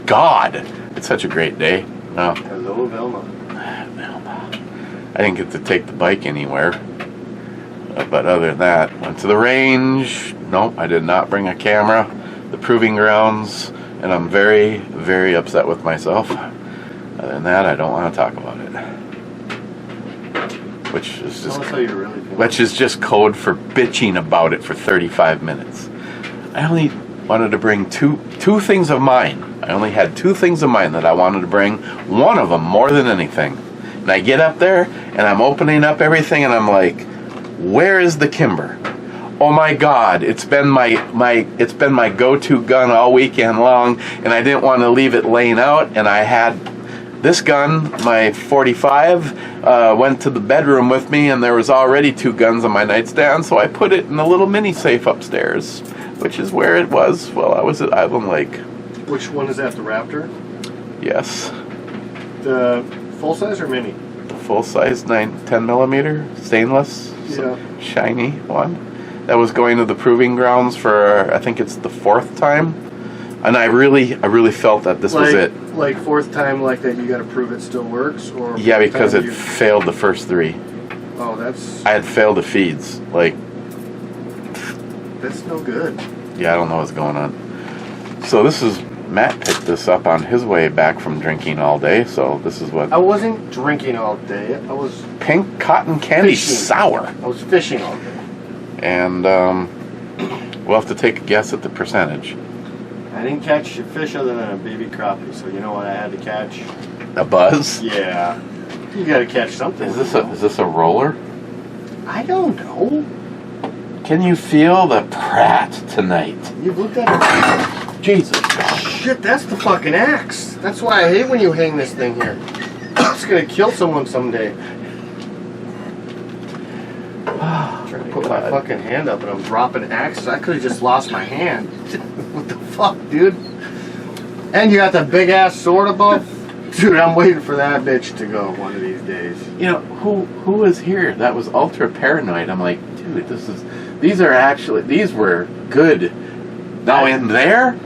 God, it's such a great day. Oh. Hello, Velma. I didn't get to take the bike anywhere. But other than that, went to the range. No, I did not bring a camera. The proving grounds. And I'm very, very upset with myself. Other than that, I don't want to talk about it. Which is just, which is just code for bitching about it for 35 minutes. I only wanted to bring two things of mine. I only had 2 things of mine that I wanted to bring. One of them more than anything. And I get up there and I'm opening up everything and I'm like, where is the Kimber? Oh my God! It's been my go-to gun all weekend long, and I didn't want to leave it laying out. And I had this gun, my 45, went to the bedroom with me, and there was already 2 guns on my nightstand. So I put it in a little mini safe upstairs, which is where it was while I was at Island Lake. Which one is that? The Raptor? Yes. The full size or mini? The full size 10 millimeter stainless, shiny one. That was going to the proving grounds for, I think it's the 4th time, and I really felt that this was it. Like 4th time, like that you got to prove it still works, or yeah, because it failed the first 3. Oh, that's. I had failed the feeds. Like, that's no good. Yeah, I don't know what's going on. So this is Matt picked this up on his way back from drinking all day. So this is what I wasn't drinking all day. I was pink cotton candy fishing. Sour. I was fishing all day. And we'll have to take a guess at the percentage. I didn't catch a fish other than a baby crappie, so you know what I had to catch? A buzz? Yeah. You got to catch something. Is this a roller? I don't know. Can you feel the prat tonight? You've looked at it. Jesus. Shit, that's the fucking axe. That's why I hate when you hang this thing here. It's gonna kill someone someday. Trying to put my fucking hand up and I'm dropping axes. I could have just lost my hand. What the fuck, dude? And you got the big ass sword above? Dude, I'm waiting for that bitch to go one of these days. You know, who was here? That was ultra paranoid. I'm like, dude, these were good. Now in there,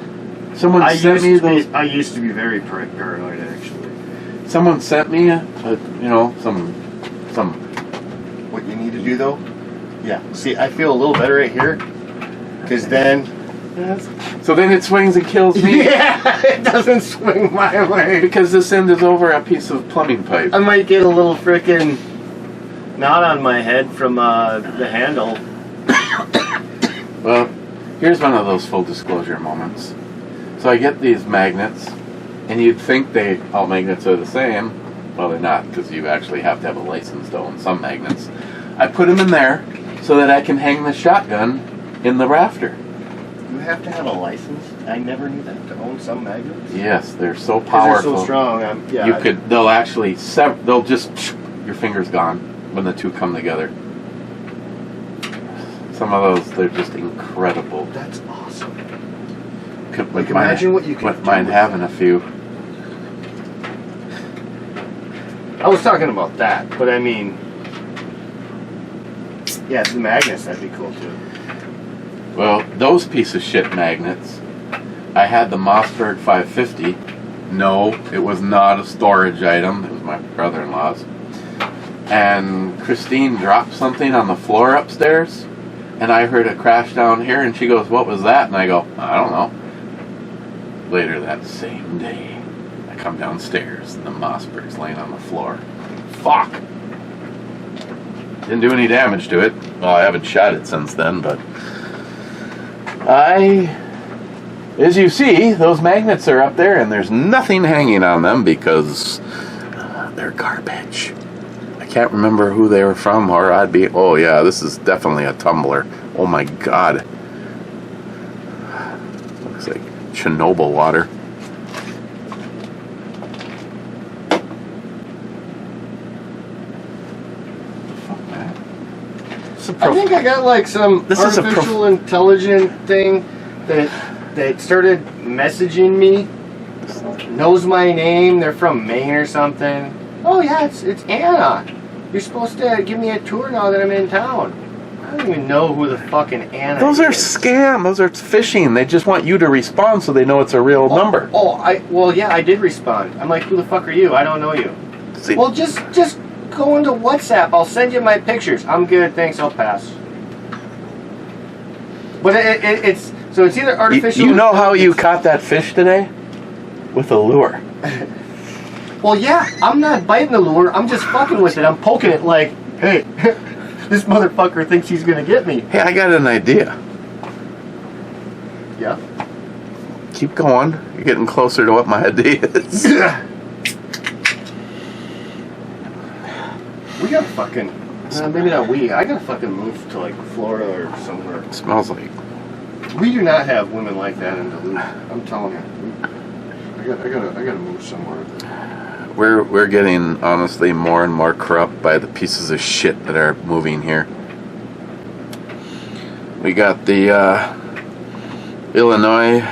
someone sent me those. I used to be very paranoid, actually. Someone sent me some. What you need to do though? Yeah. See, I feel a little better right here, because then. Yes. So then it swings and kills me. Yeah, it doesn't swing my way because this end is over a piece of plumbing pipe. I might get a little frickin' knot on my head from the handle. Well, here's one of those full disclosure moments. So I get these magnets, and you'd think all magnets are the same. Well, they're not, because you actually have to have a license to own some magnets. I put them in there so that I can hang the shotgun in the rafter. You have to have a license? I never knew that, to own some magnets? Yes, they're so powerful. They're so strong. They'll actually, they'll just, your finger's gone when the two come together. Some of those, they're just incredible. That's awesome. Imagine what you could do. Mind having a few. I was talking about that, but I mean, yeah, the magnets, that'd be cool too. Well, those piece of shit magnets, I had the Mossberg 550. No, it was not a storage item. It was my brother-in-law's. And Christine dropped something on the floor upstairs, and I heard it crash down here, and she goes, "What was that?" And I go, "I don't know." Later that same day, I come downstairs, and the Mossberg's laying on the floor. Fuck! Didn't do any damage to it. Well, I haven't shot it since then, but as you see, those magnets are up there, and there's nothing hanging on them because they're garbage. I can't remember who they were from, or oh yeah, this is definitely a tumbler. Oh my God. Looks like Chernobyl water. I think I got like some artificial intelligent thing that started messaging me. Knows my name. They're from Maine or something. Oh yeah, it's Anna. You're supposed to give me a tour now that I'm in town. I don't even know who the fucking Anna is. Those are scam. Those are phishing. They just want you to respond so they know it's a real number. Well, yeah, I did respond. I'm like, who the fuck are you? I don't know you. See? Well, just go into WhatsApp. I'll send you my pictures. I'm good, thanks. I'll pass. But it's either artificial. You know how you caught that fish today? With a lure. Well, yeah, I'm not biting the lure. I'm just fucking with it. I'm poking it like, hey, this motherfucker thinks he's gonna get me. Hey, I got an idea. Yeah. Keep going. You're getting closer to what my idea is. We gotta fucking. Maybe not we. I gotta fucking move to like Florida or somewhere. It smells like. We do not have women like that in Duluth. I'm telling you. I gotta move somewhere. We're getting honestly more and more corrupt by the pieces of shit that are moving here. We got the Illinois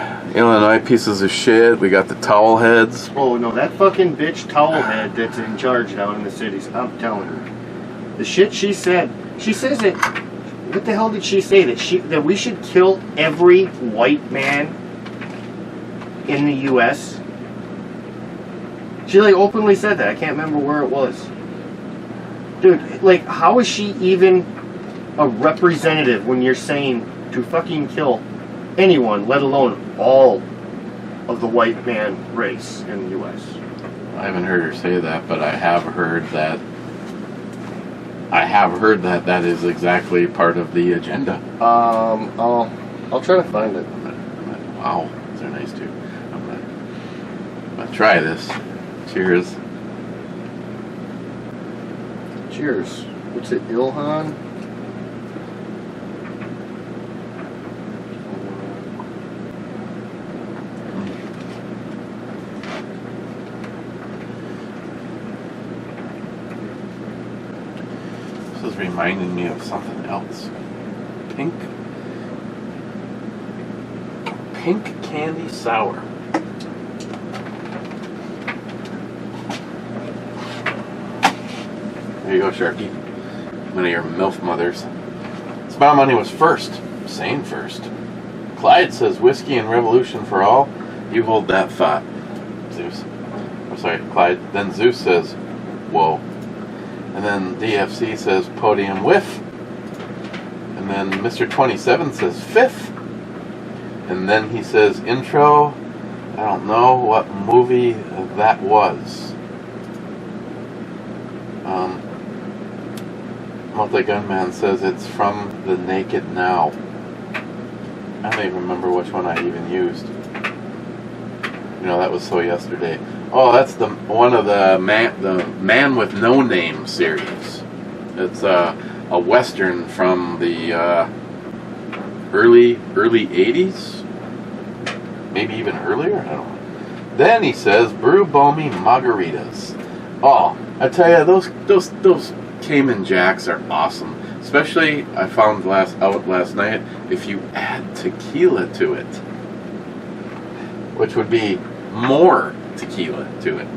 pieces of shit. We got the towel heads. Oh no, that fucking bitch towel head that's in charge down in the cities. I'm telling you, the shit she said. She says it. What the hell did she say? That we should kill every white man in the U.S. She like openly said that. I can't remember where it was. Dude, like, how is she even a representative when you're saying to fucking kill anyone, let alone all of the white man race in the U.S.? I haven't heard her say that, but I have heard that. That is exactly part of the agenda. I'll try to find it. Wow, these are nice too. I'm gonna try this. Cheers. Cheers. What's it, Ilhan? This is reminding me of something else. Pink candy sour. There you go, Sharky. One of your MILF mothers. Smile Money was first. Sane first. Clyde says whiskey and revolution for all. You hold that thought, Zeus. I'm sorry, Clyde. Then Zeus says, whoa. And then DFC says podium whiff. And then Mr. 27 says fifth. And then he says intro. I don't know what movie that was. Multi-Gunman says it's from The Naked Now. I don't even remember which one I even used. You know, that was so yesterday. Oh, that's the one of the Man with No Name series. It's a Western from the early 80s? Maybe even earlier? I don't know. Then he says, brew balmy margaritas. Oh, I tell you, those Cayman Jacks are awesome. Especially, I found last night, if you add tequila to it. Which would be more tequila to it.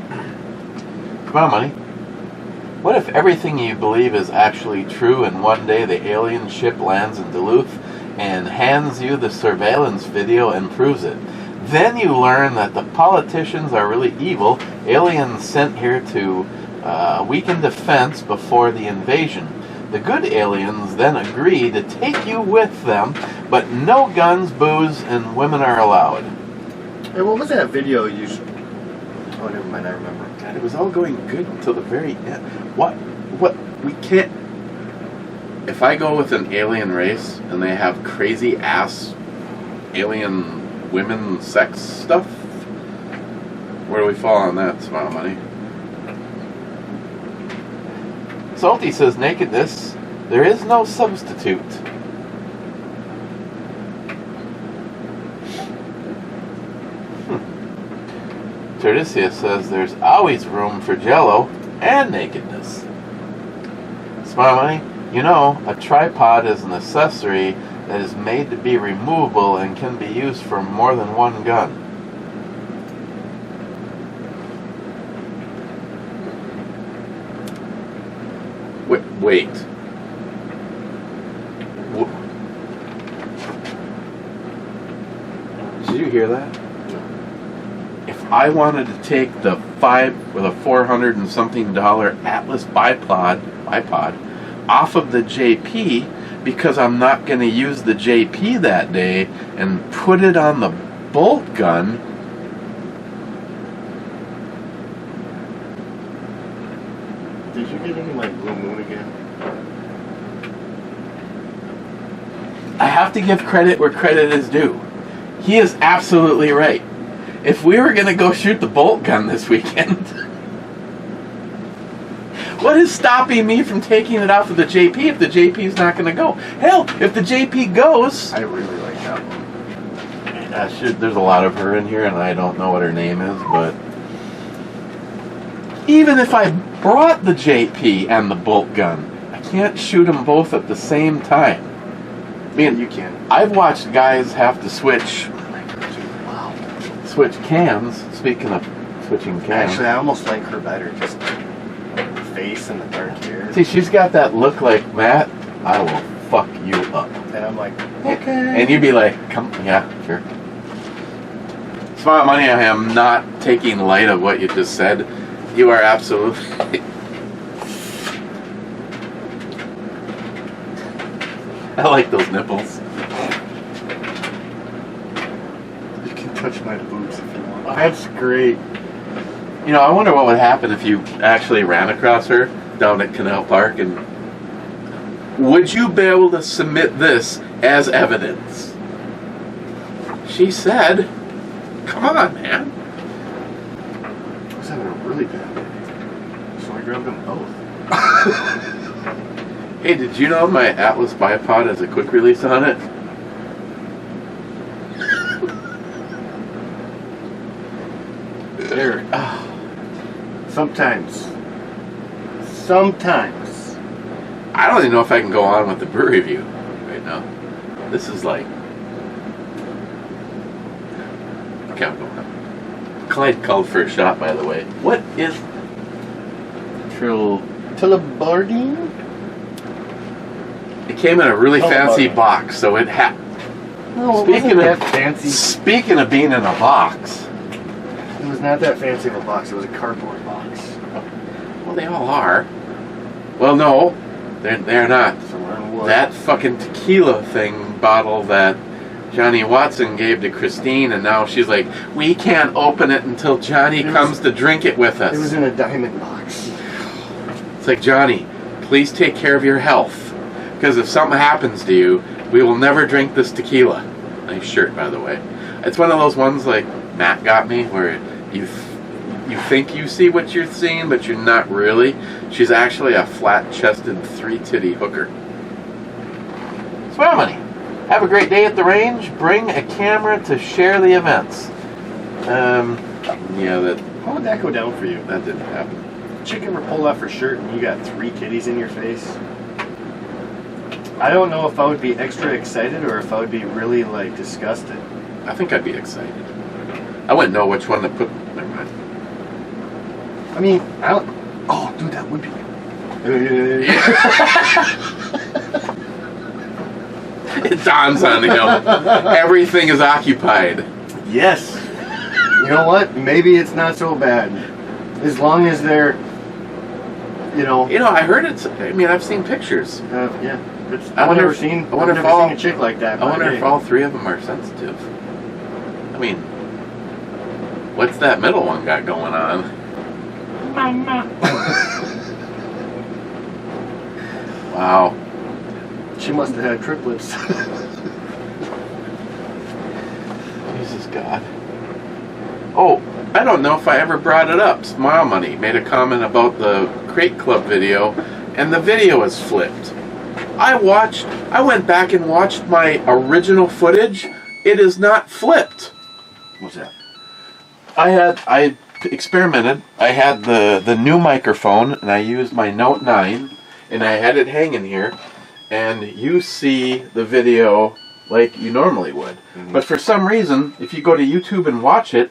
Come on, Money. What if everything you believe is actually true and one day the alien ship lands in Duluth and hands you the surveillance video and proves it? Then you learn that the politicians are really evil, aliens sent here to weaken defense before the invasion. The good aliens then agree to take you with them, but no guns, booze, and women are allowed. Hey, what was that video you... Oh, never mind, I remember. God, it was all going good until the very end. What, we can't... If I go with an alien race and they have crazy ass alien women sex stuff, where do we fall on that, Smile Money? Salty says nakedness, there is no substitute. Tordisius says there's always room for jello and nakedness. Smart money, you know, a tripod is an accessory that is made to be removable and can be used for more than one gun. Wait. Did you hear that? If I wanted to take the $400 and something Atlas bipod off of the JP because I'm not going to use the JP that day and put it on the bolt gun, did you get any like Blue Moon again? I have to give credit where credit is due. He is absolutely right. If we were going to go shoot the bolt gun this weekend, what is stopping me from taking it off of the JP if the JP is not going to go? Hell, if the JP goes... I really like that one. There's a lot of her in here, and I don't know what her name is, but... Even if I brought the JP and the bolt gun, I can't shoot them both at the same time. I mean, you can. I've watched guys have to switch cams. Speaking of switching cams. Actually, I almost like her better. Just the face and the dark hair. See, she's got that look like, Matt, I will fuck you up. And I'm like, okay. And you'd be like, come, yeah, sure. Smart money, I am not taking light of what you just said. You are absolutely... I like those nipples. You can touch my boobs if you want. That's great. You know, I wonder what would happen if you actually ran across her down at Canal Park, and would you be able to submit this as evidence? She said, come on, man. I was having a really bad day, so I grabbed them both. Hey, did you know my Atlas bipod has a quick release on it? There. Sometimes. I don't even know if I can go on with the brew review right now. This is like... Okay, I'm going on. Clyde called for a shot, by the way. What is... Tillabardine? It came in a really fancy box, so it had... No, it wasn't that fancy. Speaking of being in a box... It was not that fancy of a box. It was a cardboard box. Well, they all are. Well, no, they're not. So that fucking tequila thing bottle that Johnny Watson gave to Christine, and now she's like, we can't open it until Johnny comes to drink it with us. It was in a diamond box. It's like, Johnny, please take care of your health, because if something happens to you, we will never drink this tequila. Nice shirt, by the way. It's one of those ones like Matt got me, where you think you see what you're seeing, but you're not really. She's actually a flat-chested, 3-titty hooker. Smart money. Have a great day at the range. Bring a camera to share the events. Yeah, that... How would that go down for you? That didn't happen. Chick ever pull off her shirt and you got 3 kitties in your face? I don't know if I would be extra excited or if I would be really, like, disgusted. I think I'd be excited. I wouldn't know which one to put... Never mind. I mean, I don't... Oh, dude, that would be... It dawns on him. Everything is occupied. Yes. You know what? Maybe it's not so bad. As long as they're, you know... You know, I heard it's... I mean, I've seen pictures. Yeah. I've never seen a chick like that. I wonder if all 3 of them are sensitive. I mean, what's that middle one got going on? Mama. Wow. She must have had triplets. Jesus God. Oh, I don't know if I ever brought it up. Smile Money made a comment about the Crate Club video, and the video is flipped. I went back and watched my original footage. It is not flipped. What's that? I experimented. I had the new microphone, and I used my Note 9, and I had it hanging here, and you see the video like you normally would. Mm-hmm. But for some reason, if you go to YouTube and watch it,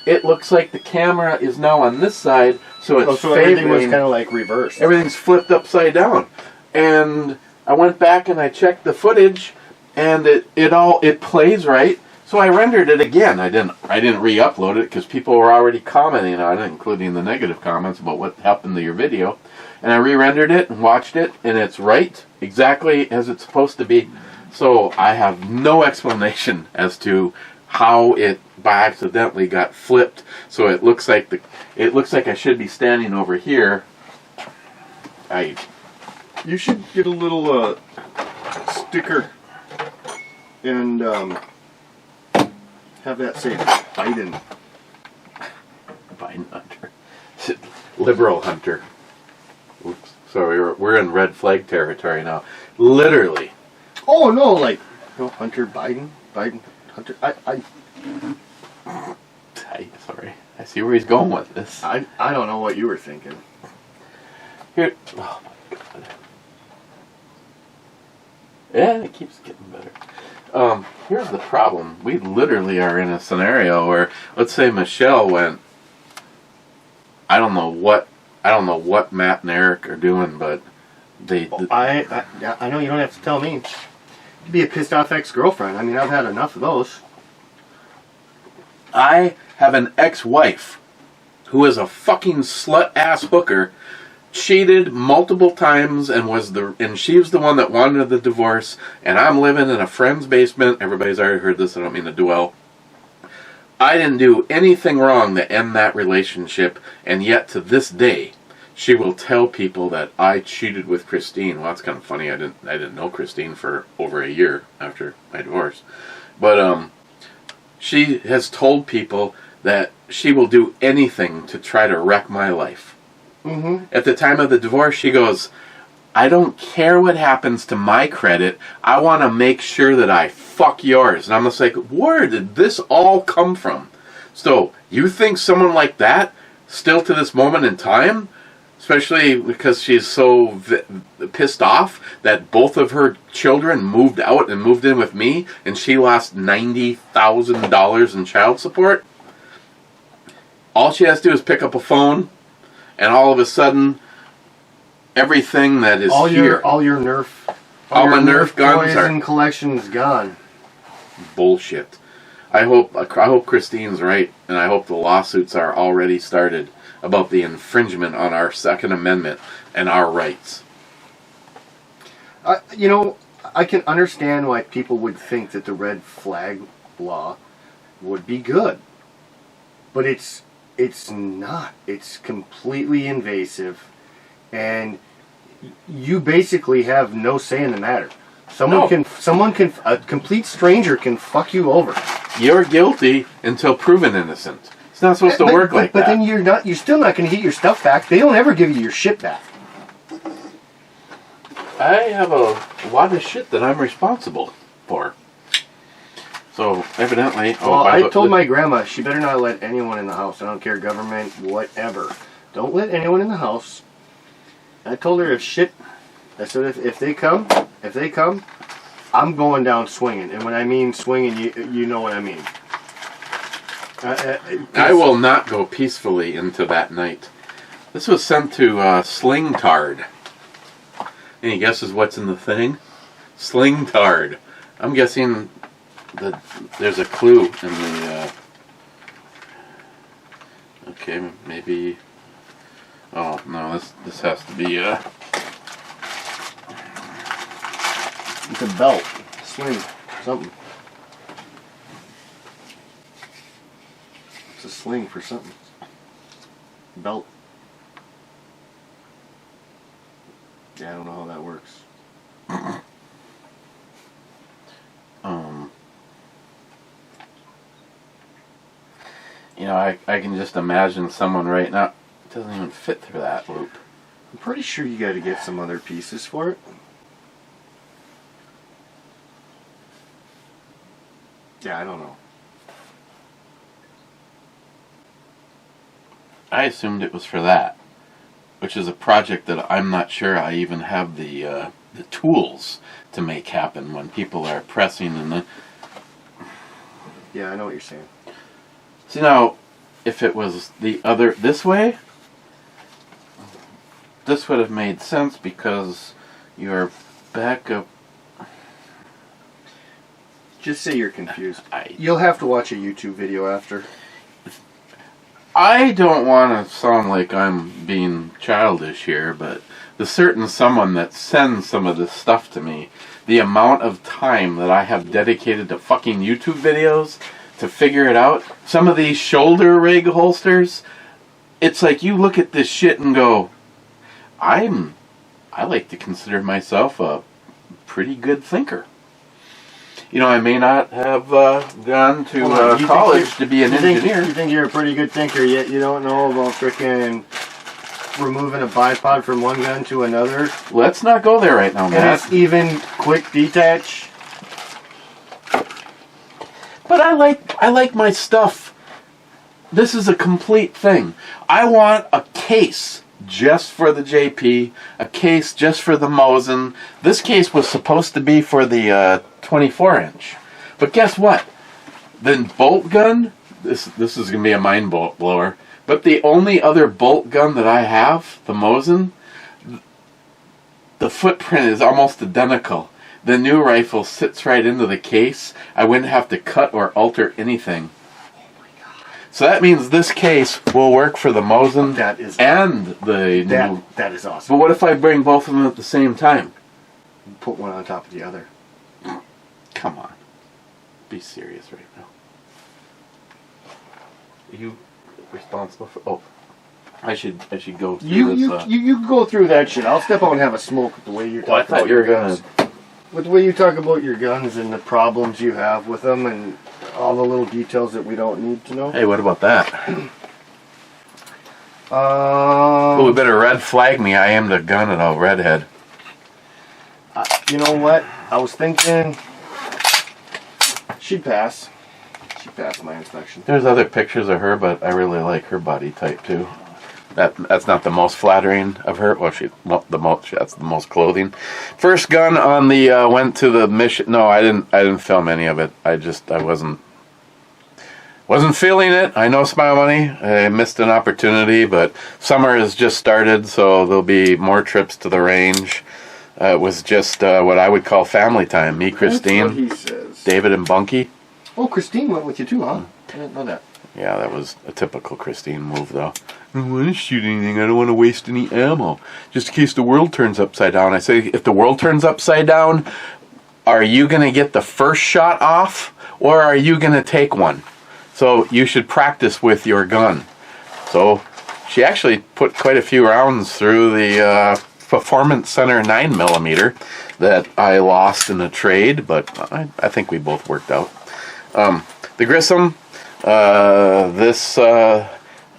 it looks like the camera is now on this side, so it's everything was kind of like reversed. Everything's flipped upside down. And I went back and I checked the footage, and it plays right. So I rendered it again. I didn't re-upload it because people were already commenting on it, including the negative comments about what happened to your video. And I re-rendered it and watched it, and it's right exactly as it's supposed to be. So I have no explanation as to how it by accidentally got flipped. So it looks like I should be standing over here. You should get a little sticker and have that say Biden. Biden Hunter. Liberal Hunter. Oops. Sorry, we're in red flag territory now. Literally. Oh no, like Hunter Biden. Hunter. Sorry. I see where he's going with this. I don't know what you were thinking. Here. Oh my god. Yeah, it keeps getting better. Here's the problem. We literally are in a scenario where, let's say Michelle went, I don't know what Matt and Eric are doing, but I know you don't have to tell me. You'd be a pissed off ex-girlfriend. I mean, I've had enough of those. I have an ex-wife who is a fucking slut-ass hooker, cheated multiple times, and she was the one that wanted the divorce, and I'm living in a friend's basement. Everybody's already heard this, I don't mean to dwell. I didn't do anything wrong to end that relationship, and yet to this day, she will tell people that I cheated with Christine. Well, that's kind of funny. I didn't know Christine for over a year after my divorce. But she has told people that she will do anything to try to wreck my life. Mm-hmm. At the time of the divorce, she goes, I don't care what happens to my credit. I want to make sure that I fuck yours. And I'm just like, where did this all come from? So, you think someone like that, still to this moment in time, especially because she's so pissed off that both of her children moved out and moved in with me, and she lost $90,000 in child support? All she has to do is pick up a phone, and all of a sudden, everything that is all here, your my Nerf guns and collection's gone. Bullshit. I hope Christine's right, and I hope the lawsuits are already started about the infringement on our Second Amendment and our rights. I can understand why people would think that the red flag law would be good, but it's not. It's completely invasive, and you basically have no say in the matter. A complete stranger can fuck you over. You're guilty until proven innocent. It's not supposed to work like that. But then you're still not going to get your stuff back. They don't ever give you your shit back. I have a lot of shit that I'm responsible for. So, evidently... I told my grandma she better not let anyone in the house. I don't care, government, whatever. Don't let anyone in the house. I told her I said if they come, I'm going down swinging. And when I mean swinging, you know what I mean. I will not go peacefully into that night. This was sent to Slingtard. Any guesses what's in the thing? Slingtard. I'm guessing that there's a clue in the... Okay, maybe... Oh, no, this has to be... It's a belt. Sling. Something. It's a sling for something. Belt. Yeah, I don't know how that works. I can just imagine someone right now. It doesn't even fit through that loop. I'm pretty sure you got to get some other pieces for it. Yeah, I don't know. I assumed it was for that, which is a project that I'm not sure I even have the tools to make happen when people are pressing and then. Yeah, I know what you're saying. See, now, if it was this way, this would have made sense because your backup. Just say you're confused. You'll have to watch a YouTube video after. I don't want to sound like I'm being childish here, but the certain someone that sends some of this stuff to me, the amount of time that I have dedicated to fucking YouTube videos to figure it out, some of these shoulder rig holsters, it's like you look at this shit and go, I like to consider myself a pretty good thinker. You know, I may not have gone to college to be an engineer. You think you're a pretty good thinker, yet you don't know about frickin' removing a bipod from one gun to another? Let's not go there right now, Matt. And it's even quick detach. But I like my stuff. This is a complete thing. I want a case just for the JP, a case just for the Mosin. This case was supposed to be for the 24-inch. But guess what? The bolt gun, this is going to be a mind blower, but the only other bolt gun that I have, the Mosin, the footprint is almost identical. The new rifle sits right into the case. I wouldn't have to cut or alter anything. So that means this case will work for the Mosin and the new. That is awesome. But what if I bring both of them at the same time? Put one on top of the other. Come on. Be serious right now. Are you responsible for... Oh. I should go through this. You go through that shit. I'll step out and have a smoke with the way you're talking about your guns. With the way you talk about your guns and the problems you have with them and all the little details that we don't need to know. Hey, what about that? We better red flag me. I aimed a gun at a redhead. You know what? I was thinking she'd pass. She'd pass my inspection. There's other pictures of her, but I really like her body type too. That's not the most flattering of her. Well, that's the most clothing. First gun on the went to the mission. No, I didn't film any of it. I wasn't feeling it. I know Smile Money. I missed an opportunity, but summer has just started, so there'll be more trips to the range. It was just what I would call family time. Me, Christine, that's what he says. David, and Bunky. Oh, Christine went with you too, huh? I didn't know that. Yeah, that was a typical Christine move, though. I don't want to shoot anything. I don't want to waste any ammo. Just in case the world turns upside down. I say, if the world turns upside down, are you going to get the first shot off, or are you going to take one? So you should practice with your gun. So she actually put quite a few rounds through the Performance Center 9mm that I lost in a trade, but I think we both worked out. The Grissom, this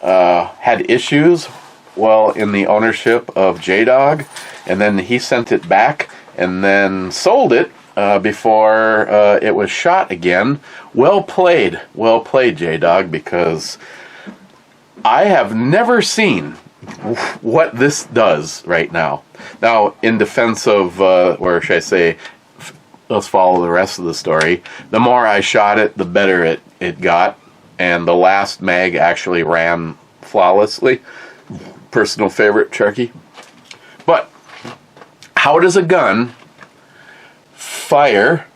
had issues in the ownership of J-Dog, and then he sent it back and then sold it before it was shot again. Well played, J-Dog, because I have never seen what this does right now. Now, in defense of, or should I say, let's follow the rest of the story. The more I shot it, the better it got, and the last mag actually ran flawlessly. Personal favorite, Sharky. But how does a gun fire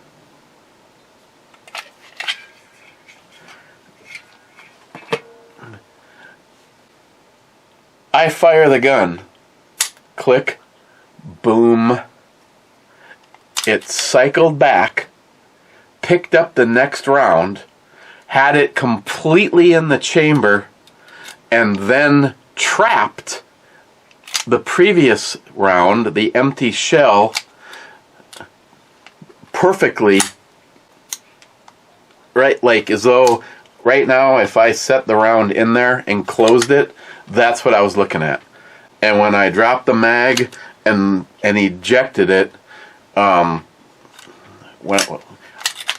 I fire the gun. Click. Boom. It cycled back, picked up the next round, had it completely in the chamber, and then trapped the previous round, the empty shell, perfectly. Right, like as though right now if I set the round in there and closed it, that's what I was looking at. And when I dropped the mag and ejected it, when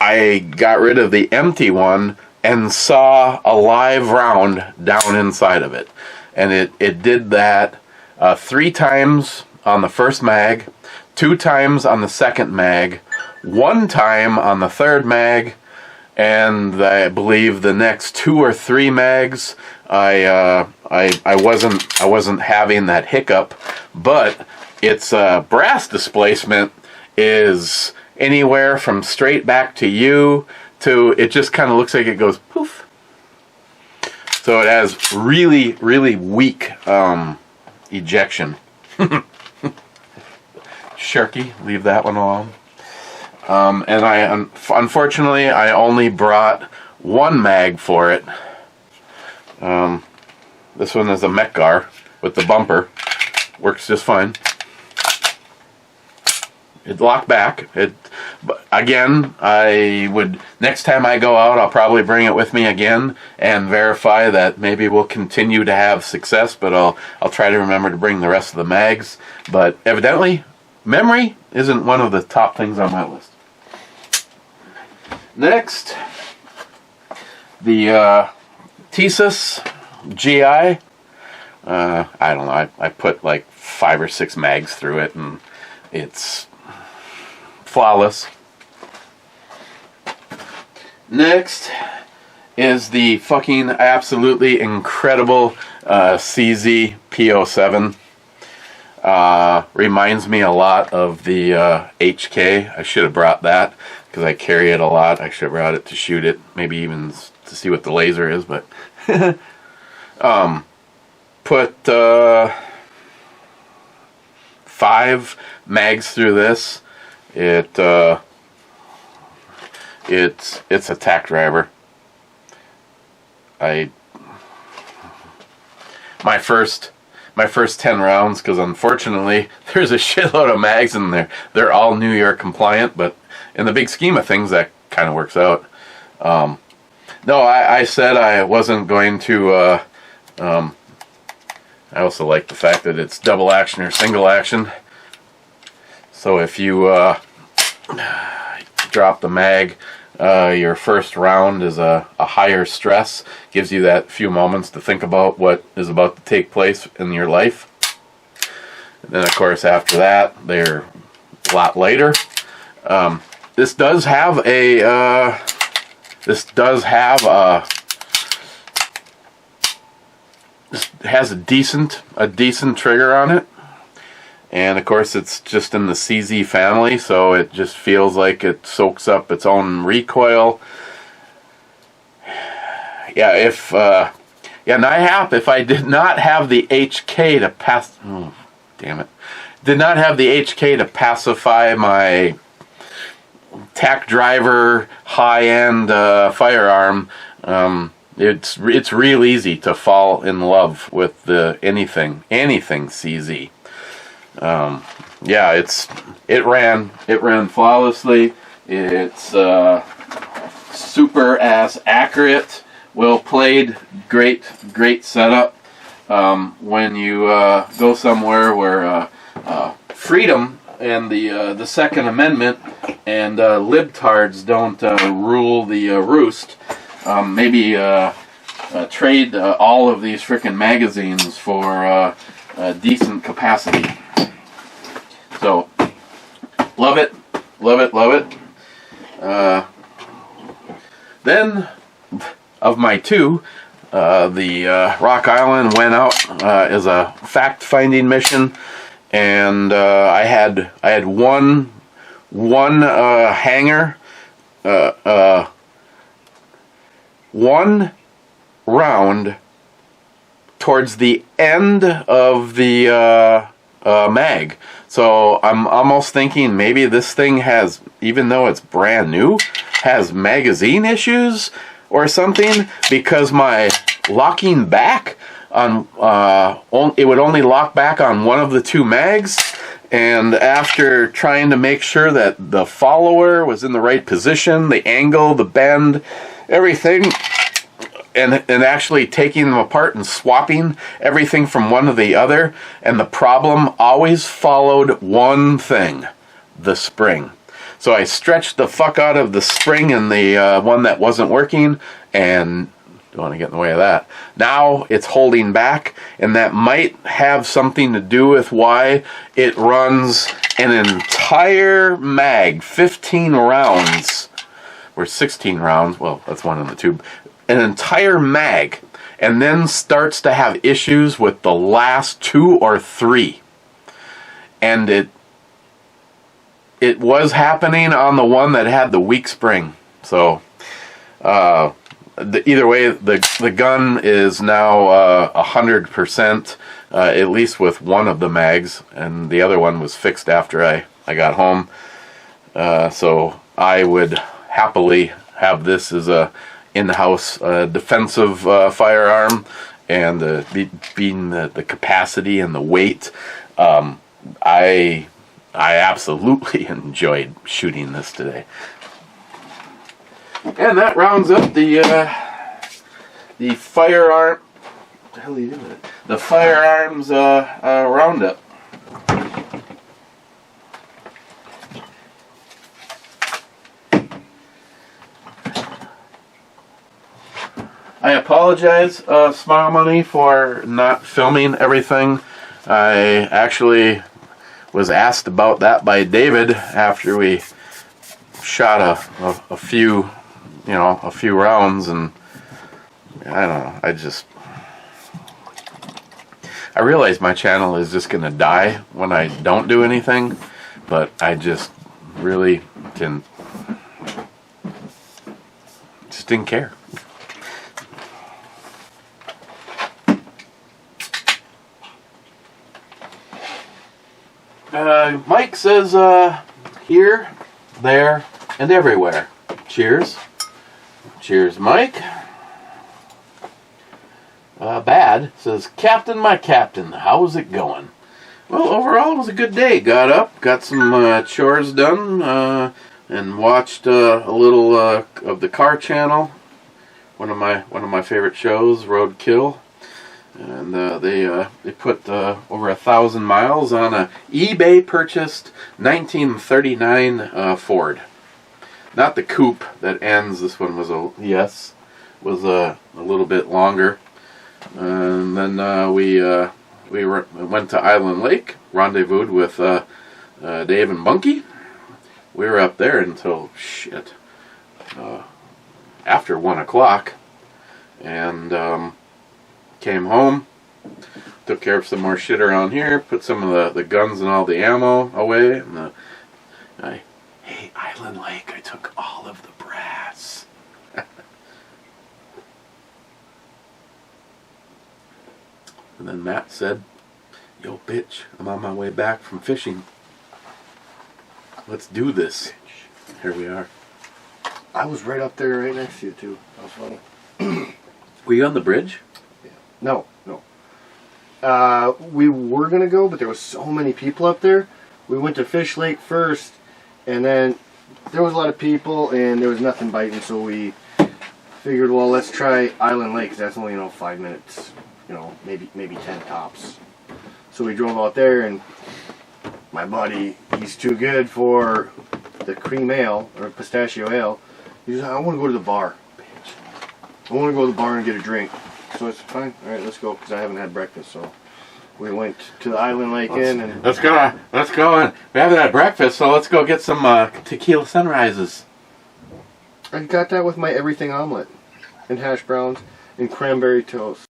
I got rid of the empty one and saw a live round down inside of it. and it did that 3 times on the first mag, 2 times on the second mag, 1 time on the third mag, and I believe the next 2 or 3 mags I wasn't having that hiccup, but its brass displacement is anywhere from straight back to you to it just kind of looks like it goes poof. So it has really, really weak ejection. Sharky, leave that one alone. And unfortunately, I only brought 1 mag for it. This one is a Mekgar with the bumper. Works just fine. It locked back. Again, next time I go out, I'll probably bring it with me again and verify that maybe we'll continue to have success, but I'll try to remember to bring the rest of the mags. But evidently, memory isn't one of the top things on my list. Next, the Thesis GI. I don't know, I put like 5 or 6 mags through it, and it's flawless. Next is the fucking absolutely incredible CZ P07. Reminds me a lot of the HK. I should have brought that because I carry it a lot. I should have brought it to shoot it, maybe even to see what the laser is, but put 5 mags through this. It's a tack driver. My first 10 rounds, because unfortunately there's a shitload of mags in there. They're all New York compliant, but in the big scheme of things, that kind of works out. No, I said I wasn't going to. I also like the fact that it's double action or single action. So if you drop the mag, your first round is a higher stress, gives you that few moments to think about what is about to take place in your life. And then of course after that they're a lot later. This does have a decent trigger on it. And of course it's just in the CZ family, so it just feels like it soaks up its own recoil. Yeah, if I did not have the HK to did not have the HK to pacify my tack driver high-end firearm, it's real easy to fall in love with the anything CZ. Yeah, it ran flawlessly. It's super ass accurate, well played, great setup. When you go somewhere where freedom and the Second Amendment and libtards don't rule the roost, maybe trade all of these frickin' magazines for decent capacity. So, love it. Then, of my 2, the Rock Island went out as a fact-finding mission, and I had one hanger, 1 round towards the end of the mag. So I'm almost thinking maybe this thing has, even though it's brand new, has magazine issues or something, because my locking back on it would only lock back on one of the 2 mags, and after trying to make sure that the follower was in the right position, the angle, the bend, everything, and actually taking them apart and swapping everything from one to the other, and the problem always followed one thing: the spring. So I stretched the fuck out of the spring in the one that wasn't working, and Don't want to get in the way of that. Now it's holding back, and that might have something to do with why it runs an entire mag, 15 rounds, or 16 rounds, well, that's one in the tube, an entire mag, and then starts to have issues with the last 2 or 3. And it was happening on the one that had the weak spring. So, either way, the gun is now 100%, at least with one of the mags, and the other one was fixed after I got home. So I would happily have this as a in-house defensive firearm, and being the capacity and the weight, I absolutely enjoyed shooting this today. And that rounds up the firearm. What the hell are you doing with it? The Firearms roundup. I apologize, Smile Money, for not filming everything. I actually was asked about that by David after we shot a few rounds, and I don't know, I realize my channel is just gonna die when I don't do anything, but I just really didn't care. Mike says, here, there, and everywhere. Cheers. Cheers, Mike. Bad says, Captain, my captain, how's it going? Well, overall, it was a good day. Got up, got some chores done, and watched a little of the Car Channel, one of my favorite shows, Roadkill. And they put over 1,000 miles on a eBay purchased 1939 Ford. Not the coupe that ends. This one was a little bit longer. And then we went to Island Lake, rendezvoused with Dave and Bunky. We were up there until after 1 o'clock, and came home, took care of some more shit around here, put some of the guns and all the ammo away, and hey, Island Lake, I took all of the brass. And then Matt said, yo bitch, I'm on my way back from fishing. Let's do this. Here we are. I was right up there right next to you too. That was funny. Were you on the bridge? No. We were going to go, but there was so many people up there. We went to Fish Lake first, and then there was a lot of people, and there was nothing biting, so we figured, well, let's try Island Lake, because that's only, 5 minutes, maybe 10 tops. So we drove out there, and my buddy, he's too good for the cream ale, or pistachio ale. He's like, I want to go to the bar. I want to go to the bar and get a drink. So it's fine. All right, let's go, because I haven't had breakfast. So we went to the Island Lake Inn, and let's go. And we haven't had breakfast, so let's go get some tequila sunrises. I got that with my everything omelet, and hash browns, and cranberry toast.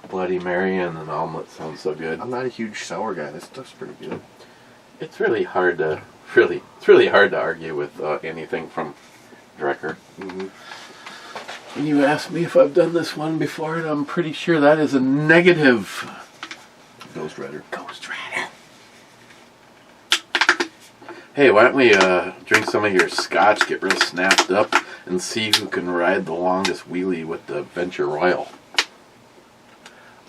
Bloody Mary and an omelet sounds so good. I'm not a huge sour guy. This stuff's pretty good. It's really hard to argue with anything from Drekker. Mm-hmm. You asked me if I've done this one before, and I'm pretty sure that is a negative. Ghost Rider. Hey, why don't we drink some of your scotch, get real snapped up, and see who can ride the longest wheelie with the Venture Royal.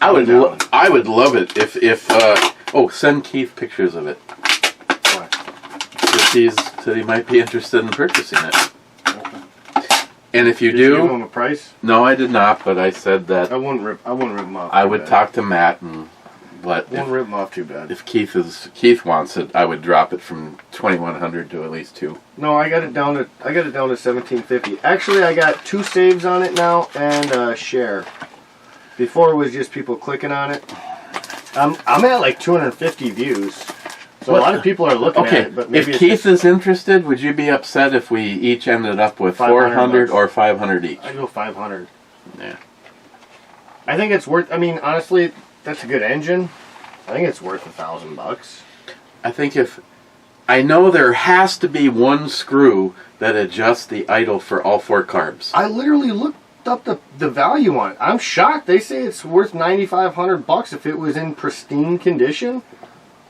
I would love it if send Keith pictures of it. Why? Because he said he might be interested in purchasing it. And if you Did you do, give him a price? No, I did not. But I said that I wouldn't rip him off. I would talk to Matt and But Won't rip them off too bad. if Keith wants it, I would drop it from 2,100 to at least 2. No, I got it down to 1750. Actually, I got 2 saves on it now and a share. Before it was just people clicking on it. I'm at like 250 views. So a lot of people are looking at it. But maybe if Keith is interested, would you be upset if we each ended up with 400 or 500 each? I'd go 500. Yeah. I think it's worth. I mean, honestly, that's a good engine. I think it's worth $1,000. I think I know there has to be one screw that adjusts the idle for all 4 carbs. I literally looked up the value on it. I'm shocked. They say it's worth $9,500 if it was in pristine condition.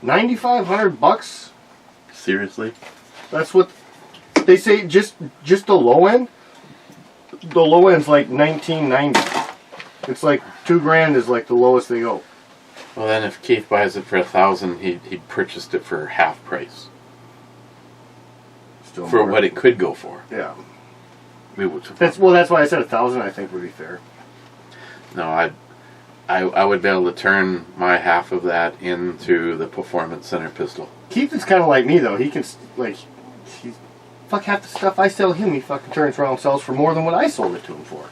$9,500. Seriously? That's what they say. Just the low end. The low end's like $1,990. It's like $2,000 is like the lowest they go. Well, then if Keith buys it for $1,000, he purchased it for half price. Still for more. what it could go for. Yeah. That's why I said 1,000. I think would be fair. No, I would be able to turn my half of that into the Performance Center pistol. Keith is kind of like me though. He can fuck half the stuff I sell him. He fucking turns around and sells for more than what I sold it to him for.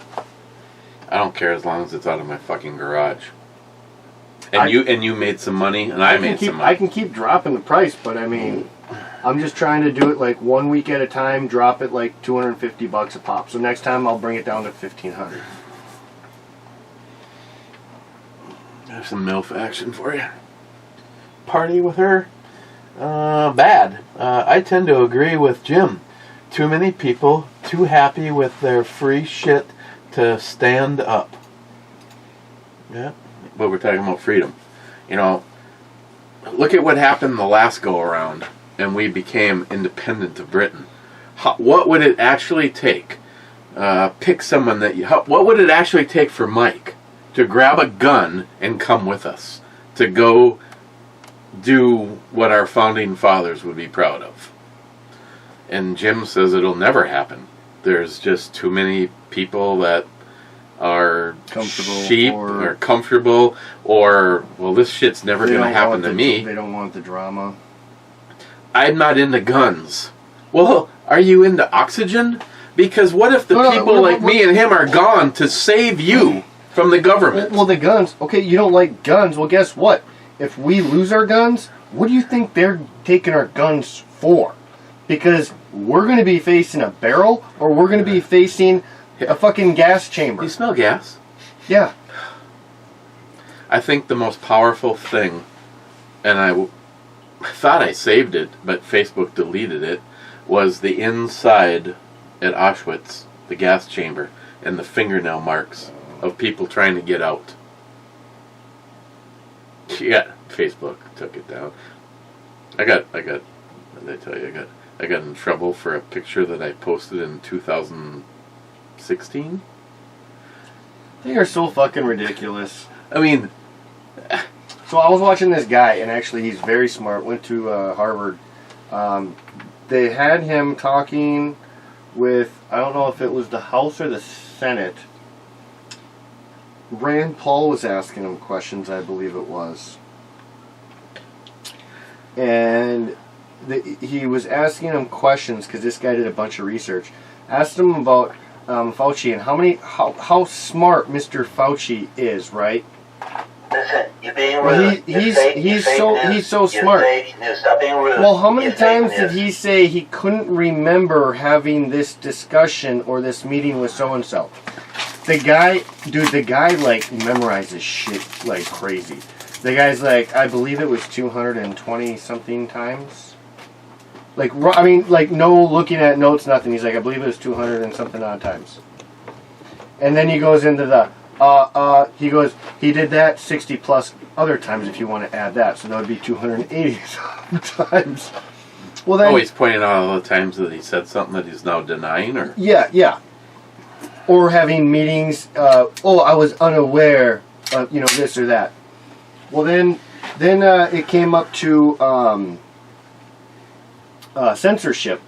I don't care as long as it's out of my fucking garage. And you made some money, and I made some money. I can keep dropping the price, but I mean, I'm just trying to do it like 1 week at a time. Drop it like $250 a pop. So next time I'll bring it down to $1,500. I have some MILF action for you. Party with her? Bad. I tend to agree with Jim. Too many people, too happy with their free shit to stand up. Yeah, but we're talking about freedom. You know, look at what happened the last go-around, and we became independent of Britain. What would it actually take? Pick someone that you... What would it actually take for Mike to grab a gun and come with us? To go do what our founding fathers would be proud of. And Jim says it'll never happen. There's just too many people that are sheep or comfortable, or, well, this shit's never going to happen to me. They don't want the drama. I'm not into guns. Well, are you into oxygen? Because what if the people like me and him are gone to save you from the government? Well, the guns. Okay, you don't like guns. Well, guess what? If we lose our guns, what do you think they're taking our guns for? Because we're going to be facing a barrel, or we're going to be facing a fucking gas chamber. You smell gas? Yeah. I think the most powerful thing, and I thought I saved it, but Facebook deleted it, was the inside at Auschwitz, the gas chamber, and the fingernail marks of people trying to get out. Yeah, Facebook took it down. I got, what did I tell you? I got in trouble for a picture that I posted in 2016. They are so fucking ridiculous. I mean... So I was watching this guy, and actually he's very smart, went to Harvard. They had him talking with, I don't know if it was the House or the Senate. Rand Paul was asking him questions, I believe it was. And he was asking him questions because this guy did a bunch of research. Asked him about Fauci and how smart Mr. Fauci is, right? Listen, you're being rude. He's so smart. Stop being rude. Well, how many times did he say he couldn't remember having this discussion or this meeting with so and so? The guy like memorizes shit like crazy. The guy's like, I believe it was 220 something times. Like, I mean, like no looking at notes, nothing. He's like, I believe it was 200 and something odd times. And then he goes into the, he goes, he did that 60 plus other times if you want to add that. So that would be 280 times. Well, then, he's pointing out all the times that he said something that he's now denying, or? Yeah. Or having meetings, I was unaware of, this or that. Well, then it came up to censorship.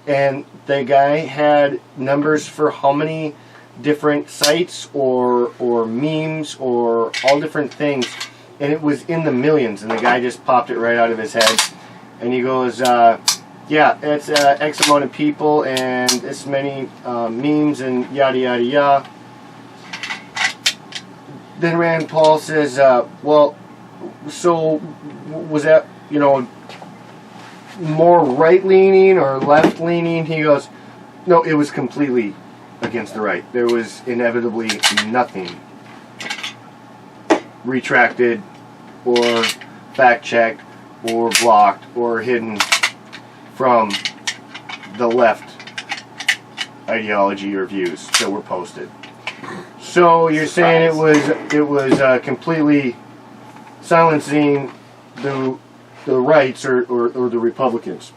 And the guy had numbers for how many different sites or memes or all different things and it was in the millions, and the guy just popped it right out of his head, and he goes, yeah, it's X amount of people and this many memes and yada yada yada. Then Rand Paul says, well, so was that, you know, more right-leaning or left-leaning? He goes, no, it was completely against the right. There was inevitably nothing retracted or fact-checked or blocked or hidden from the left ideology or views that were posted. So you're saying it was completely silencing the rights or the Republicans?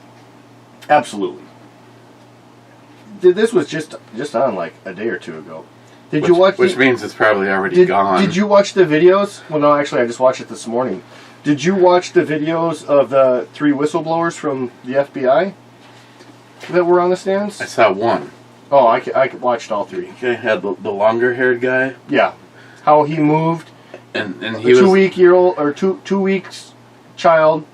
Absolutely. This was just on like a day or two ago. Did you watch? Which means it's probably already gone. Did you watch the videos? Well, no, actually, I just watched it this morning. Did you watch the videos of the 3 whistleblowers from the FBI that were on the stands? I saw one. Oh, I watched all 3. He had the longer-haired guy. Yeah, how he moved. And he was 2-week-old or 2 weeks child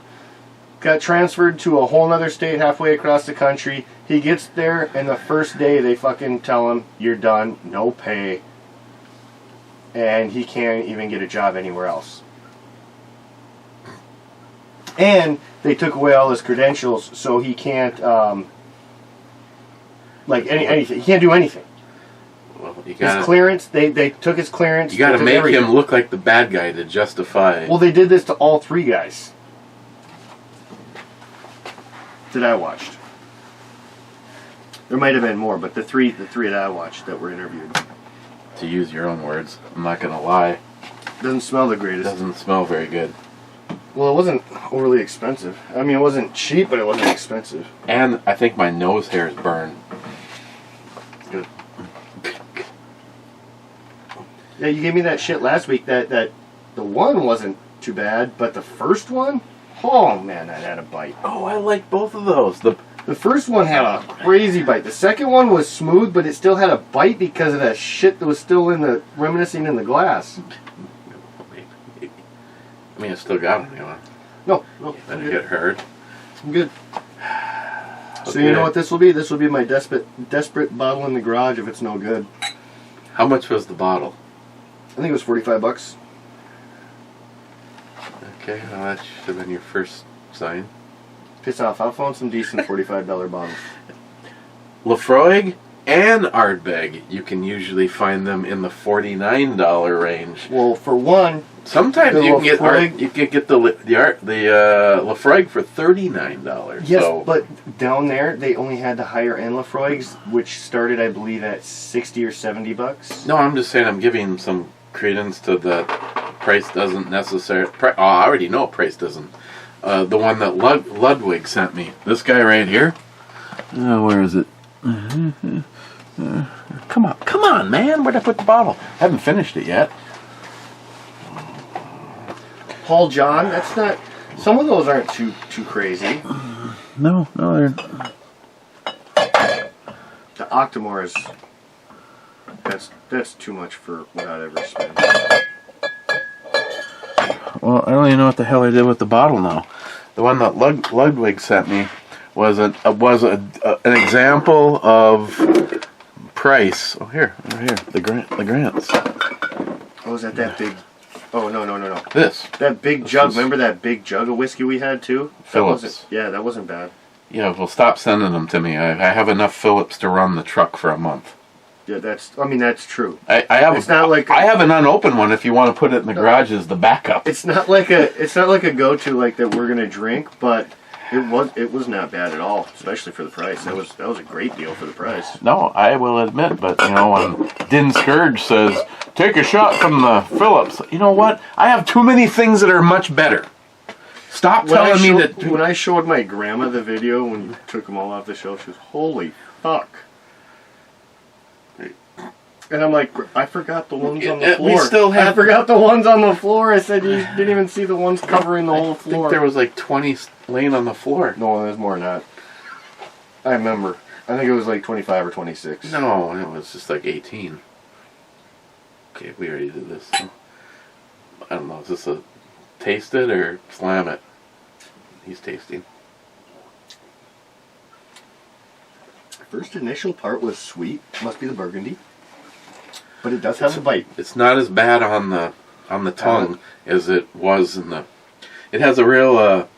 got transferred to a whole other state halfway across the country. He gets there, and the first day they fucking tell him, you're done, no pay, and he can't even get a job anywhere else. And they took away all his credentials, so he can't, anything. He can't do anything. Well, his clearance, they took his clearance. You got to make him look like the bad guy to justify. Well, they did this to all 3 guys that I watched. There might have been more, but the three that I watched that were interviewed. To use your own words, I'm not going to lie. Doesn't smell the greatest. Doesn't smell very good. Well, it wasn't overly expensive. I mean, it wasn't cheap, but it wasn't expensive. And I think my nose hairs burn. Good. Yeah, you gave me that shit last week. That the one wasn't too bad, but the first one, oh man, that had a bite. Oh, I like both of those. The first one had a crazy bite. The second one was smooth, but it still had a bite because of that shit that was still reminiscing in the glass. I mean, it still got him, you know. No. Didn't get hurt. I'm good. So you know what this will be? This will be my desperate bottle in the garage if it's no good. How much was the bottle? I think it was $45. Okay, well, that should have been your first sign. Piss off. I found some decent $45 bottles. Lafroig and Ardbeg, you can usually find them in the $49 range. Well, for one, sometimes you can get the Lafroig for $39. Yes, so. But down there they only had the higher end Lafroigs, which started, I believe, at $60 or $70. No, I'm just saying I'm giving some credence to the price doesn't necessarily. I already know price doesn't. The one that Ludwig sent me. This guy right here. Where is it? Come on, man! Where'd I put the bottle? I haven't finished it yet. Paul John. That's not. Some of those aren't too crazy. No, they're. The Octomore is. That's too much for what I'd ever spend. Well, I don't even know what the hell I did with the bottle now. The one that Ludwig sent me was an example of price. Oh, here, the grants. Oh, is that big? Oh, no. This. That big jug. Remember that big jug of whiskey we had too? Phillips. That wasn't bad. Yeah, well, stop sending them to me. I have enough Phillips to run the truck for a month. Yeah, that's true. I have. It's not like I have an unopened one. If you want to put it in the garage as the backup. It's not like a go-to like that we're gonna drink, but it was not bad at all, especially for the price. That was a great deal for the price. No, I will admit, but you know when Din Scourge says take a shot from the Phillips, you know what? I have too many things that are much better. Stop telling me that. When I showed my grandma the video when you took them all off the shelf, she was, holy fuck. And I'm like, I forgot the ones on the floor. I forgot the ones on the floor. I said you didn't even see the ones covering the whole floor. I think there was like 20 laying on the floor. No, there's more than that. I remember. I think it was like 25 or 26. No, it was just like 18. Okay, we already did this. I don't know. Is this a taste it or slam it? He's tasting. First initial part was sweet. Must be the burgundy. But it does have a bite. It's not as bad on the tongue as it was in the... It has a real,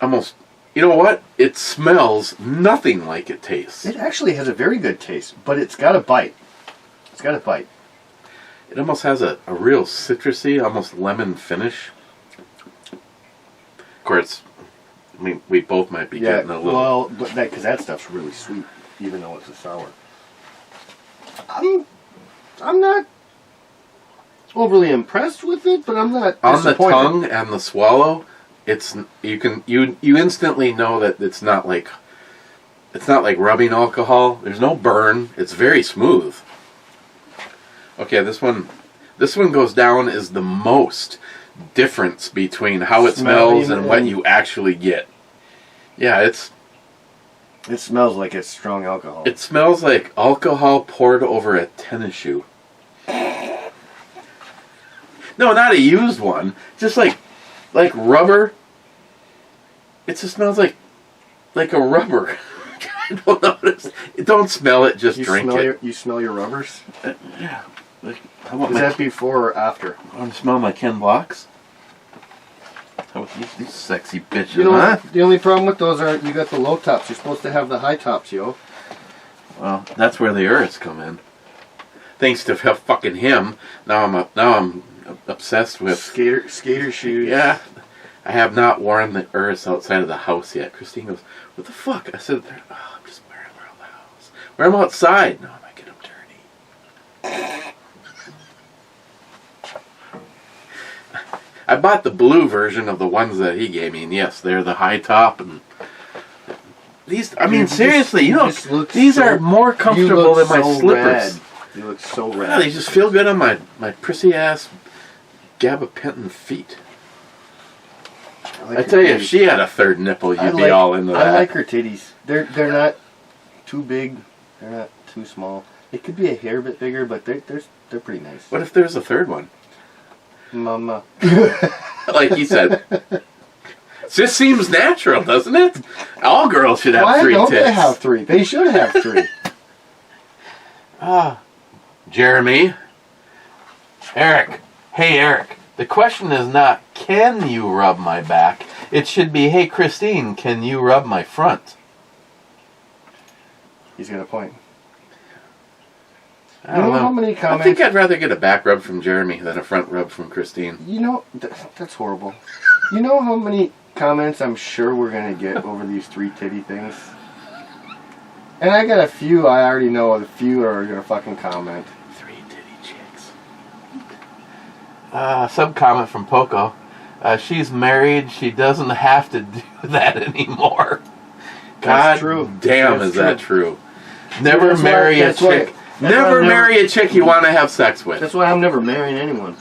almost... You know what? It smells nothing like it tastes. It actually has a very good taste, but it's got a bite. It's got a bite. It almost has a real citrusy, almost lemon finish. Of course, I mean, we both might be getting a little... Well, but because that stuff's really sweet, even though it's a sour. I'm not overly impressed with it, but I'm not on the disappointed. tongue and the swallow. It's you instantly know that it's not like rubbing alcohol. There's no burn. It's very smooth. Okay, this one goes down as the most difference between how it smells and what you actually get. Yeah, it smells like it's strong alcohol. It smells like alcohol poured over a tennis shoe. No, not a used one. Just like rubber. It just smells like a rubber. I don't know. Don't smell it. Just drink it. You smell your rubbers? Yeah. Is that before or after? I want to smell my Ken Blocks. How about these sexy bitches? You know, huh? The only problem with those are you got the low tops. You're supposed to have the high tops, yo. Well, that's where the Urits come in. Thanks to fucking him, now I'm obsessed with skater shoes. Yeah, I have not worn the Urits outside of the house yet. Christine goes, "What the fuck?" I said, "Oh, I'm just wearing them around the house. Wear them outside." No, I might get them dirty. I bought the blue version of the ones that he gave me, and yes, they're the high top and. These, I mean, seriously, you know, these are more comfortable than my slippers. You look so rad. Yeah, they just feel good on my prissy ass gabapentin feet. I tell you, if she had a third nipple, you'd be all into that. I like her titties. They're not too big. They're not too small. It could be a hair bit bigger, but they're pretty nice. What if there's a third one? Mama. Like you said. It just seems natural, doesn't it? All girls should have 3 tits. Why don't they have 3? They should have 3. Jeremy. Eric. Hey, Eric. The question is not, can you rub my back? It should be, hey, Christine, can you rub my front? He's got a point. I don't know how many comments... I think I'd rather get a back rub from Jeremy than a front rub from Christine. You know, that's horrible. You know how many comments I'm sure we're going to get over these 3 titty things? And I got a few I already know. The few are going to fucking comment. 3 titty chicks. Sub-comment from Poco. She's married. She doesn't have to do that anymore. God damn, is that true? Never marry a chick. Never marry a chick you want to have sex with. That's why I'm never marrying anyone.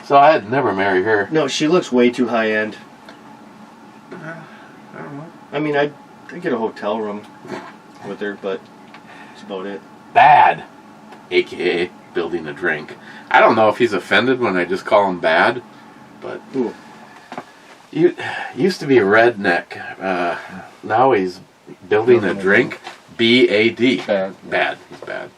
So I'd never marry her. No, she looks way too high end. I don't know. I mean, I'd get a hotel room with her, but that's about it. Bad. AKA building a drink. I don't know if he's offended when I just call him bad, but... Ooh. You used to be a redneck. Now he's building a drink. B-A-D. Bad. Bad. He's bad.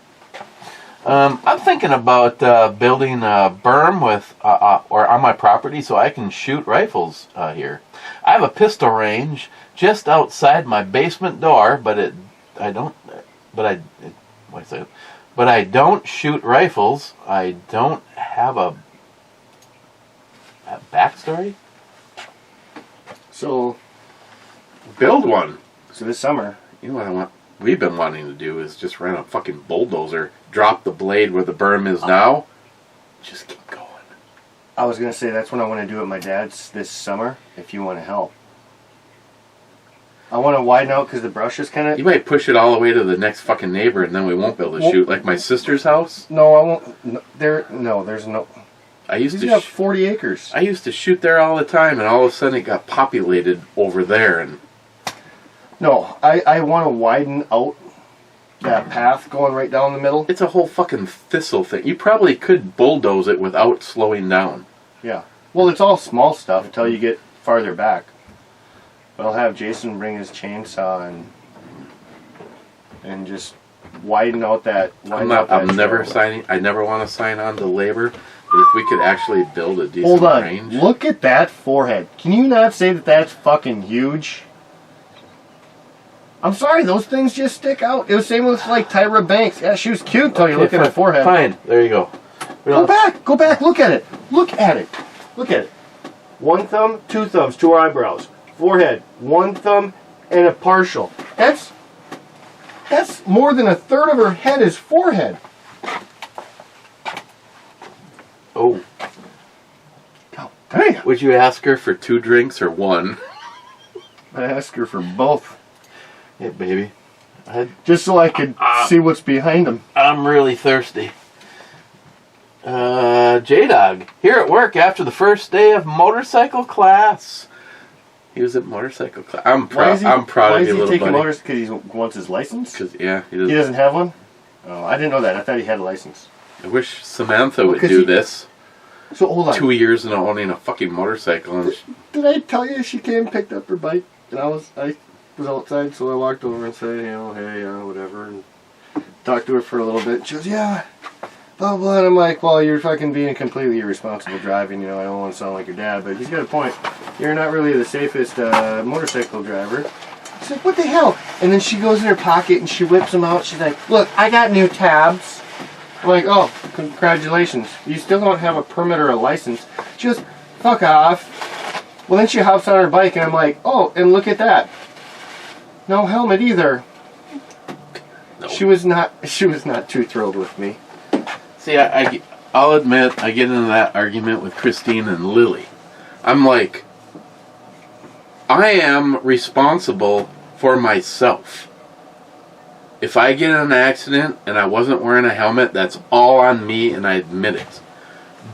I'm thinking about building a berm with, or on my property so I can shoot rifles here. I have a pistol range just outside my basement door, but I don't shoot rifles. I don't have a backstory. So, build one. So this summer, you know what we've been wanting to do is just run a fucking bulldozer, drop the blade where the berm is now, just keep going. I was gonna say that's what I want to do at my dad's this summer. If you want to help, I want to widen out because the brush is kind of. You might push it all the way to the next fucking neighbor, and then we won't be able to shoot like my sister's house. No, I won't. No, there's no. I used to have 40 acres. I used to shoot there all the time, and all of a sudden it got populated over there, and. No, I want to widen out that path going right down the middle. It's a whole fucking thistle thing. You probably could bulldoze it without slowing down. Yeah. Well, it's all small stuff until you get farther back. But I'll have Jason bring his chainsaw and just widen out that. I'm never signing. I never want to sign on to labor. But if we could actually build a decent Hold on. range. Look at that forehead. Can you not say that that's fucking huge? I'm sorry, those things just stick out. It was the same with like Tyra Banks. Yeah, she was cute until you look at her forehead. Fine, there you go. Go back, look at it. Look at it. Look at it. One thumb, two thumbs, two eyebrows. Forehead, one thumb, and a partial. That's more than a third of her head is forehead. Oh. God damn. Would you ask her for 2 drinks or 1? I asked her for both. Yeah, baby. Just so I could see what's behind them. I'm really thirsty. J-Dog, here at work after the first day of motorcycle class. He was at motorcycle class. I'm proud of you, little buddy. Why is he taking motors? Because he wants his license? Yeah, he doesn't have one? Oh, I didn't know that. I thought he had a license. I wish Samantha would do this. So hold on. 2 years and owning a fucking motorcycle. And did I tell you she came and picked up her bike? And I was outside, so I walked over and said, hey, whatever, and talked to her for a little bit. She goes, yeah, blah, blah. And I'm like, well, you're fucking being completely irresponsible driving. I don't want to sound like your dad, but he's got a point. You're not really the safest motorcycle driver. She's like, what the hell? And then she goes in her pocket and she whips them out. She's like, look, I got new tabs. I'm like, oh, congratulations. You still don't have a permit or a license. She goes, fuck off. Well, then she hops on her bike and I'm like, oh, and look at that. No helmet either. No. She was not too thrilled with me. See, I'll admit, I get into that argument with Christine and Lily. I'm like, I am responsible for myself. If I get in an accident and I wasn't wearing a helmet, that's all on me and I admit it.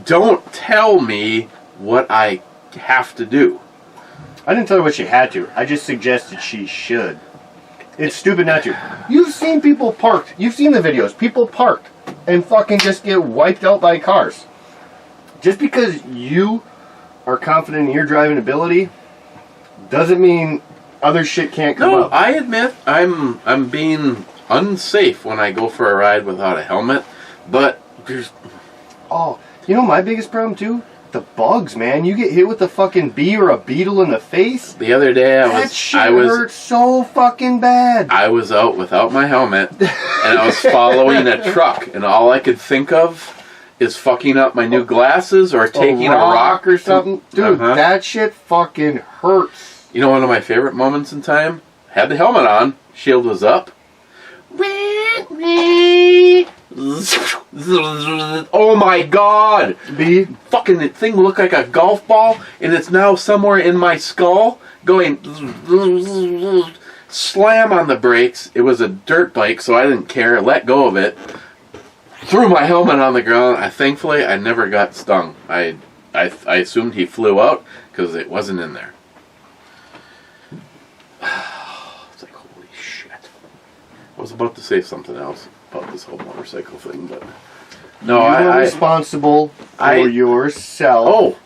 Don't tell me what I have to do. I didn't tell her what she had to. I just suggested she should. It's stupid not to. You've seen people parked. You've seen the videos. People parked and fucking just get wiped out by cars. Just because you are confident in your driving ability doesn't mean other shit can't come up. No, I admit I'm being unsafe when I go for a ride without a helmet, but there's... Oh, my biggest problem too? The bugs, man. You get hit with a fucking bee or a beetle in the face. The other day that shit hurt so fucking bad. I was out without my helmet and I was following a truck and all I could think of is fucking up my new glasses or taking a rock or something. Dude, that shit fucking hurts. You know, one of my favorite moments in time? Had the helmet on, shield was up. Oh my god! Bee? Fucking thing looked like a golf ball, and it's now somewhere in my skull, going slam on the brakes. It was a dirt bike, so I didn't care. Let go of it. Threw my helmet on the ground. Thankfully, I never got stung. I assumed he flew out because it wasn't in there. It's like, holy shit. I was about to say something else about this whole motorcycle thing, but no, You're responsible for yourself. Oh,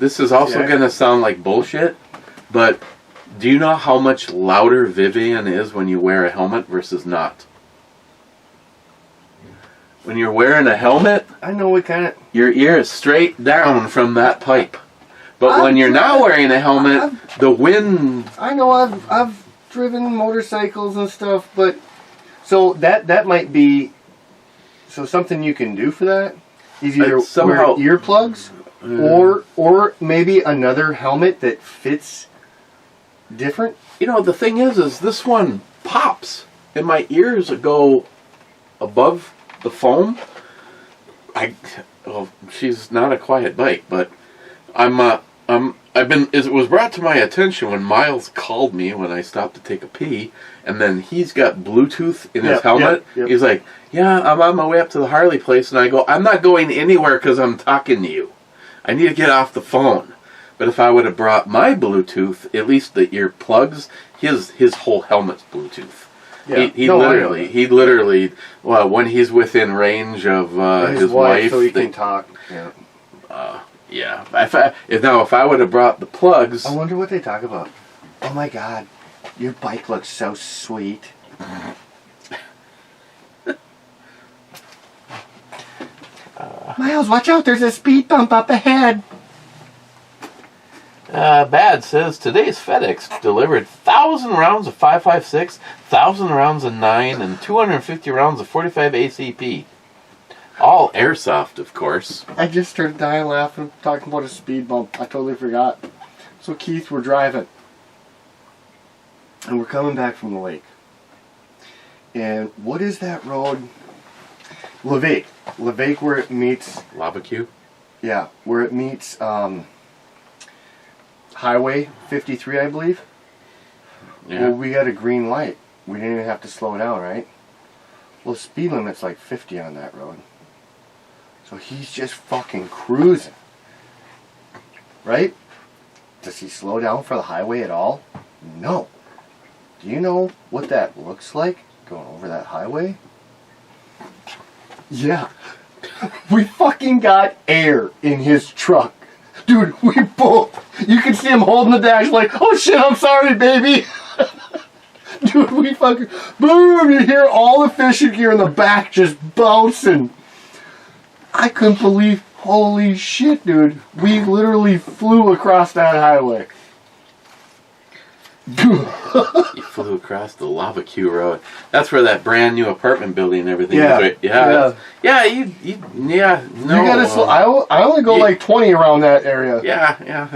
this is also going to sound like bullshit, but do you know how much louder Vivian is when you wear a helmet versus not? When you're wearing a helmet, I know what kind of... your ear is straight down from that pipe. But when you're not wearing a helmet, the wind... I know I've driven motorcycles and stuff, but... So that might be... So something you can do for that is either wear earplugs or maybe another helmet that fits different. The thing is this one pops and my ears go above the foam. She's not a quiet bike, but it was brought to my attention when Miles called me when I stopped to take a pee, and then he's got Bluetooth in his helmet. Yep. He's like, yeah, I'm on my way up to the Harley place, and I go, I'm not going anywhere because I'm talking to you. I need to get off the phone. But if I would have brought my Bluetooth, at least the earplugs, his whole helmet's Bluetooth. Yeah. He No, literally, well, when he's within range of his wife, so he can talk. Yeah. Yeah. If I would have brought the plugs, I wonder what they talk about. Oh my God, your bike looks so sweet. Miles, watch out! There's a speed bump up ahead. Bad says today's FedEx delivered 1,000 rounds of 5.56, 1,000 rounds of 9, and 250 rounds of 45 ACP. All airsoft, of course. I just started dying laughing, talking about a speed bump. I totally forgot. So Keith, we're driving, and we're coming back from the lake. And what is that road? Levake, where it meets. Lava Q? Yeah, where it meets Highway 53, I believe. Yeah. Well, we got a green light. We didn't even have to slow down, right? Well, speed limit's like 50 on that road. So he's just fucking cruising. Right? Does he slow down for the highway at all? No. Do you know what that looks like going over that highway? Yeah. We fucking got air in his truck. Dude, we both. You can see him holding the dash like, oh shit, I'm sorry, baby. Dude, we fucking. Boom! You hear all the fishing gear in the back just bouncing. I couldn't believe. Holy shit, dude. We literally flew across that highway. You flew across the Lava Q road. That's where that brand new apartment building and everything Yeah. is. Right? Yeah. No. You gotta I only go like 20 around that area. Yeah.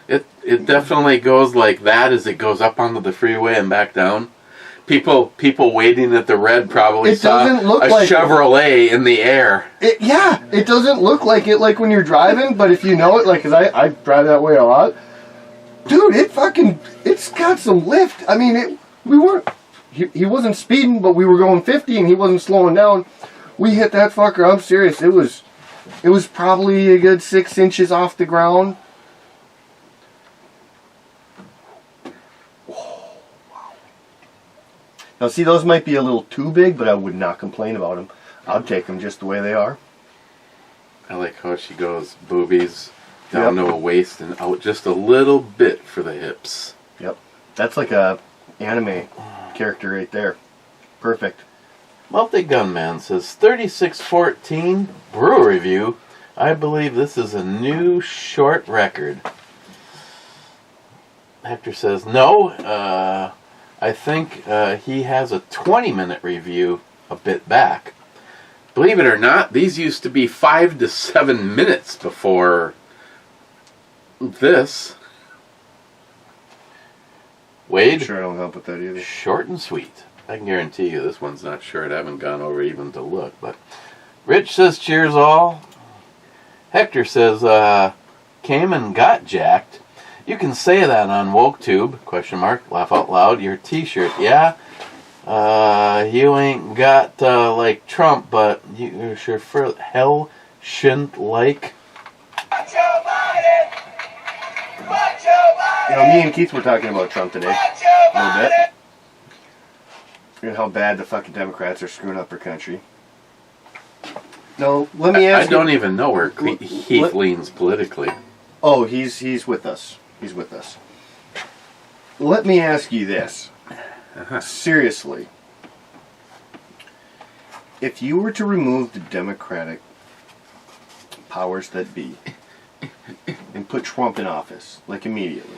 It definitely goes like that as it goes up onto the freeway and back down. People waiting at the red probably saw doesn't look a like Chevrolet in the air. It doesn't look like it like when you're driving, but if you know it, like, cause I drive that way a lot. Dude, it's got some lift. I mean, he wasn't speeding, but we were going 50 and he wasn't slowing down. We hit that fucker, I'm serious, it was probably a good 6 inches off the ground. Oh, wow. Now see, those might be a little too big, but I would not complain about them. I'd take them just the way they are. I like how she goes boobies down to a waist and out just a little bit for the hips. Yep. That's like a anime character right there. Perfect. Multi-Gunman says 3614 Brew Review. I believe this is a new short record. Hector says no. I think he has a 20-minute review a bit back. Believe it or not, these used to be 5 to 7 minutes before this. Wade? Sure, I don't help with that either. Short and sweet. I can guarantee you this one's not short. I haven't gone over even to look. But Rich says cheers all. Hector says came and got jacked. You can say that on WokeTube, question mark, laugh out loud. Your t-shirt, yeah. You ain't got like Trump, but you sure for hell shouldn't like. You know, me and Keith were talking about Trump today a little bit. And how bad the fucking Democrats are screwing up our country. No, let me ask I don't even know where Heath leans politically. Oh, he's with us. He's with us. Let me ask you this. Seriously. If you were to remove the Democratic powers that be and put Trump in office, like immediately,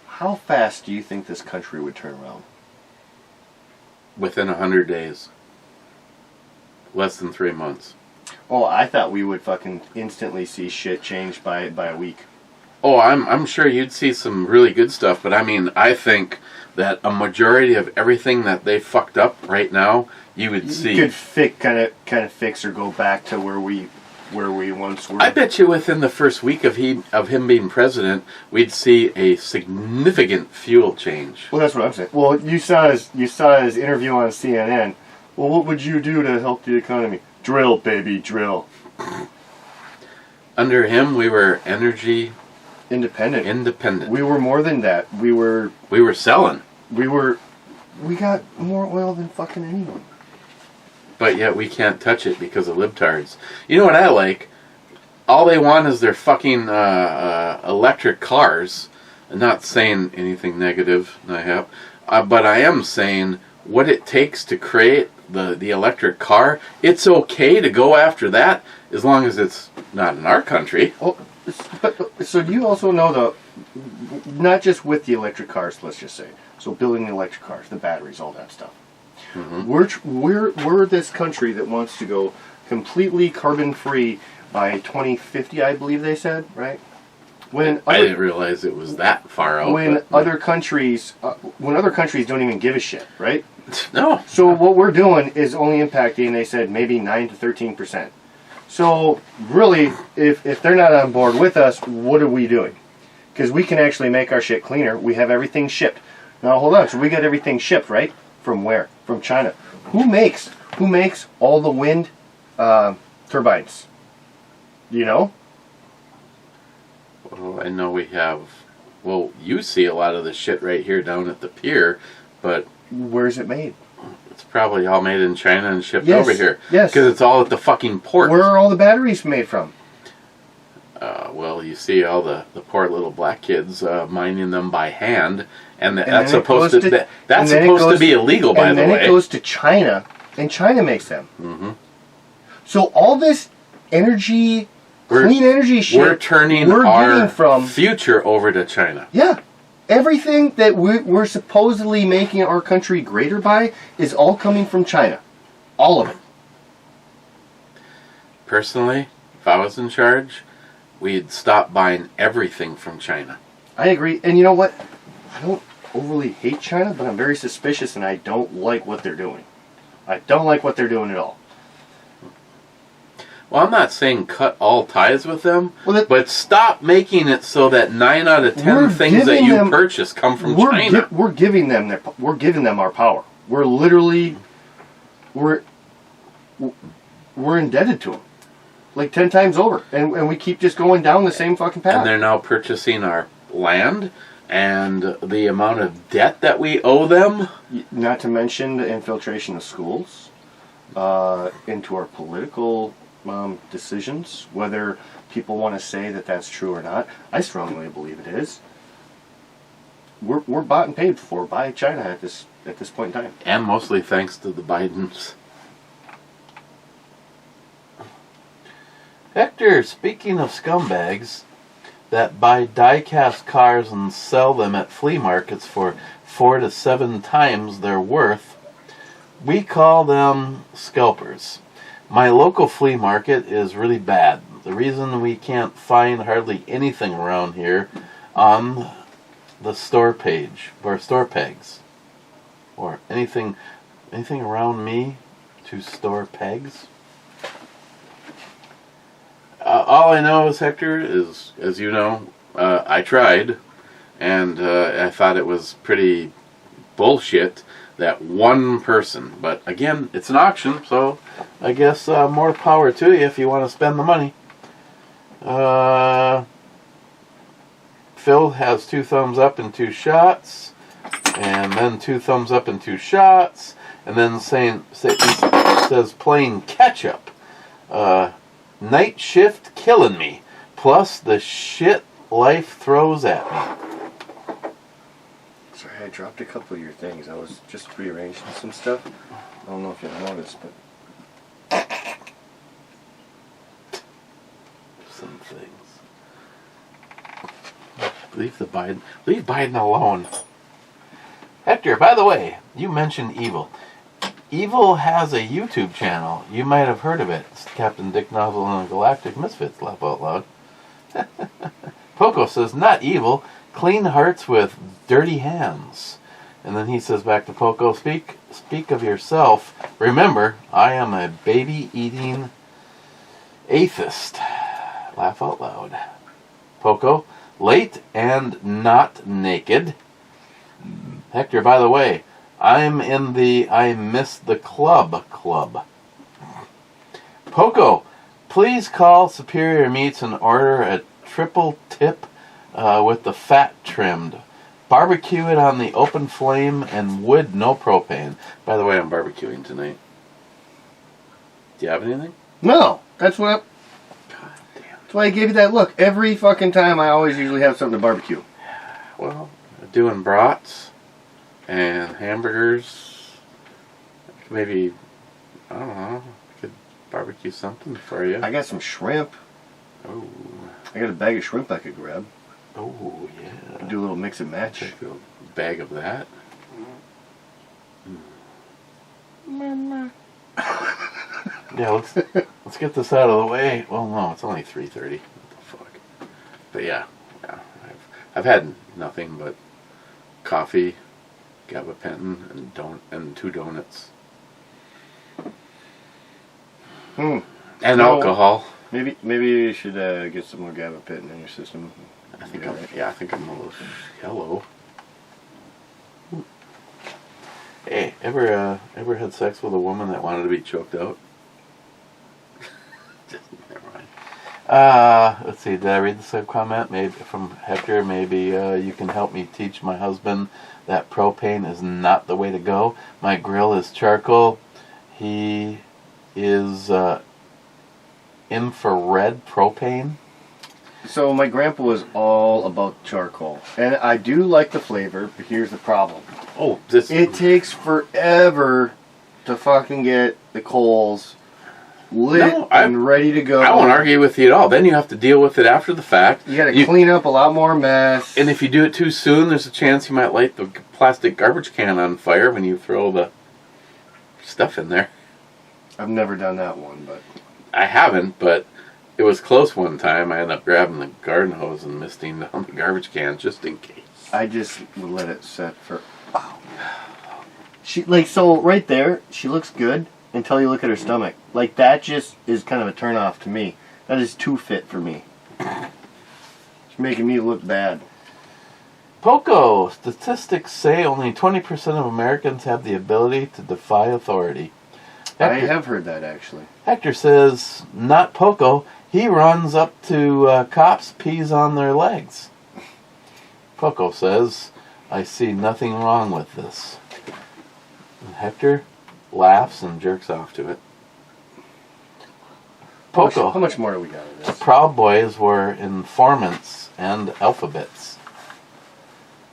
how fast do you think this country would turn around? Within 100 days. Less than 3 months. Oh, I thought we would fucking instantly see shit change by a week. Oh, I'm sure you'd see some really good stuff, but I mean, I think that a majority of everything that they fucked up right now, you would see. You could kind of fix or go back to where we once were. I bet you within the first week of him being president, we'd see a significant fuel change. Well, that's what I'm saying. Well, you saw his interview on CNN. Well, what would you do to help the economy? Drill, baby, drill. Under him, we were energy independent. Independent. We were more than that. We were selling. We were We got more oil than fucking anyone. But yet we can't touch it because of libtards. You know what I like? All they want is their fucking electric cars. I'm not saying anything negative, I have. But I am saying what it takes to create the electric car. It's okay to go after that as long as it's not in our country. Oh, so do you also know not just with the electric cars, let's just say. So building the electric cars, the batteries, all that stuff. Mm-hmm. We're this country that wants to go completely carbon free by 2050, I believe they said, right? I didn't realize it was that far out. When other countries don't even give a shit, right? No. So what we're doing is only impacting, they said, maybe 9 to 13%. So really, if they're not on board with us, what are we doing? Because we can actually make our shit cleaner. We have everything shipped. Now hold on. So we got everything shipped, right? From where? From China. Who makes all the wind turbines? Do you know? Well, I know we have. Well, you see a lot of the shit right here down at the pier, but where's it made? It's probably all made in China and shipped over here. Yes. Because it's all at the fucking port. Where are all the batteries made from? Well, you see all the poor little black kids mining them by hand, and that's supposed to be illegal, by the way. And then it goes to China, and China makes them. Mm-hmm. So all this energy, clean energy shit, we're turning our future over to China. Yeah. Everything that we're supposedly making our country greater by is all coming from China. All of it. Personally, if I was in charge, we'd stop buying everything from China. I agree. And you know what? I don't overly hate China, but I'm very suspicious and I don't like what they're doing. I don't like what they're doing at all. Well, I'm not saying cut all ties with them, but stop making it so that 9 out of 10 things that you purchase come from China. We're giving them our power. We're literally we're indebted to them, like 10 times over, and we keep just going down the same fucking path. And they're now purchasing our land and the amount of debt that we owe them. Not to mention the infiltration of schools into our political decisions, whether people want to say that that's true or not. I strongly believe it is. We're bought and paid for by China at this point in time, and mostly thanks to the Bidens. Hector, speaking of scumbags that buy die-cast cars and sell them at flea markets for 4 to 7 times their worth, we call them scalpers. My local flea market is really bad. The reason we can't find hardly anything around here on the store page, or store pegs, or anything around me to store pegs. All I know is, Hector, is, as you know, I tried, and I thought it was pretty bullshit that one person, but again, it's an auction, so I guess more power to you if you want to spend the money. Phil has 2 thumbs up and 2 shots, and then 2 thumbs up and 2 shots, and then says playing catch up. Night shift killing me, plus the shit life throws at me. Sorry, I dropped a couple of your things. I was just rearranging some stuff. I don't know if you'll notice, but some things. Leave Biden alone. Hector, by the way, you mentioned Evil. Evil has a YouTube channel. You might have heard of it. It's Captain Dick Nozzle and the Galactic Misfits, laugh out loud. Poco says, not evil, clean hearts with dirty hands. And then he says back to Poco, speak of yourself. Remember, I am a baby-eating atheist. Laugh out loud. Poco, late and not naked. Hector, by the way, I'm in the I Miss the Club. Poco, please call Superior Meats and order a triple tip with the fat trimmed. Barbecue it on the open flame and wood, no propane. By the way, I'm barbecuing tonight. Do you have anything? No, that's what. God damn. That's why I gave you that look. Every fucking time, I always usually have something to barbecue. Well, doing brats and hamburgers. Maybe, I don't know, I could barbecue something for you. I got some shrimp. Oh. I got a bag of shrimp I could grab. Oh, yeah. Do a little mix and match. Take a bag of that. Yeah, let's get this out of the way. Well, no, it's only 3:30. What the fuck? But yeah, I've had nothing but coffee, gabapentin, and 2 donuts. And alcohol. Maybe you should get some more gabapentin in your system. I think I'm a little hello. Hey, ever had sex with a woman that wanted to be choked out? Just never mind. Let's see. Did I read the sub comment? Maybe from Hector. Maybe you can help me teach my husband that propane is not the way to go. My grill is charcoal. He is infrared propane. So my grandpa was all about charcoal, and I do like the flavor, but here's the problem. Oh, it takes forever to fucking get the coals lit and ready to go. I won't argue with you at all. Then you have to deal with it after the fact. You got to clean up a lot more mess. And if you do it too soon, there's a chance you might light the plastic garbage can on fire when you throw the stuff in there. I've never done that one, but I haven't, but it was close one time. I ended up grabbing the garden hose and misting down the garbage can just in case. I just would let it set for. Oh. She so right there. She looks good until you look at her stomach. Like that just is kind of a turn off to me. That is too fit for me. She's making me look bad. Poco, statistics say only 20% of Americans have the ability to defy authority. Hector, I have heard that actually. Hector says, not Poco. He runs up to cops, pees on their legs. Poco says, I see nothing wrong with this. And Hector laughs and jerks off to it. Poco. How much more do we got of this? Proud Boys were informants and alphabets.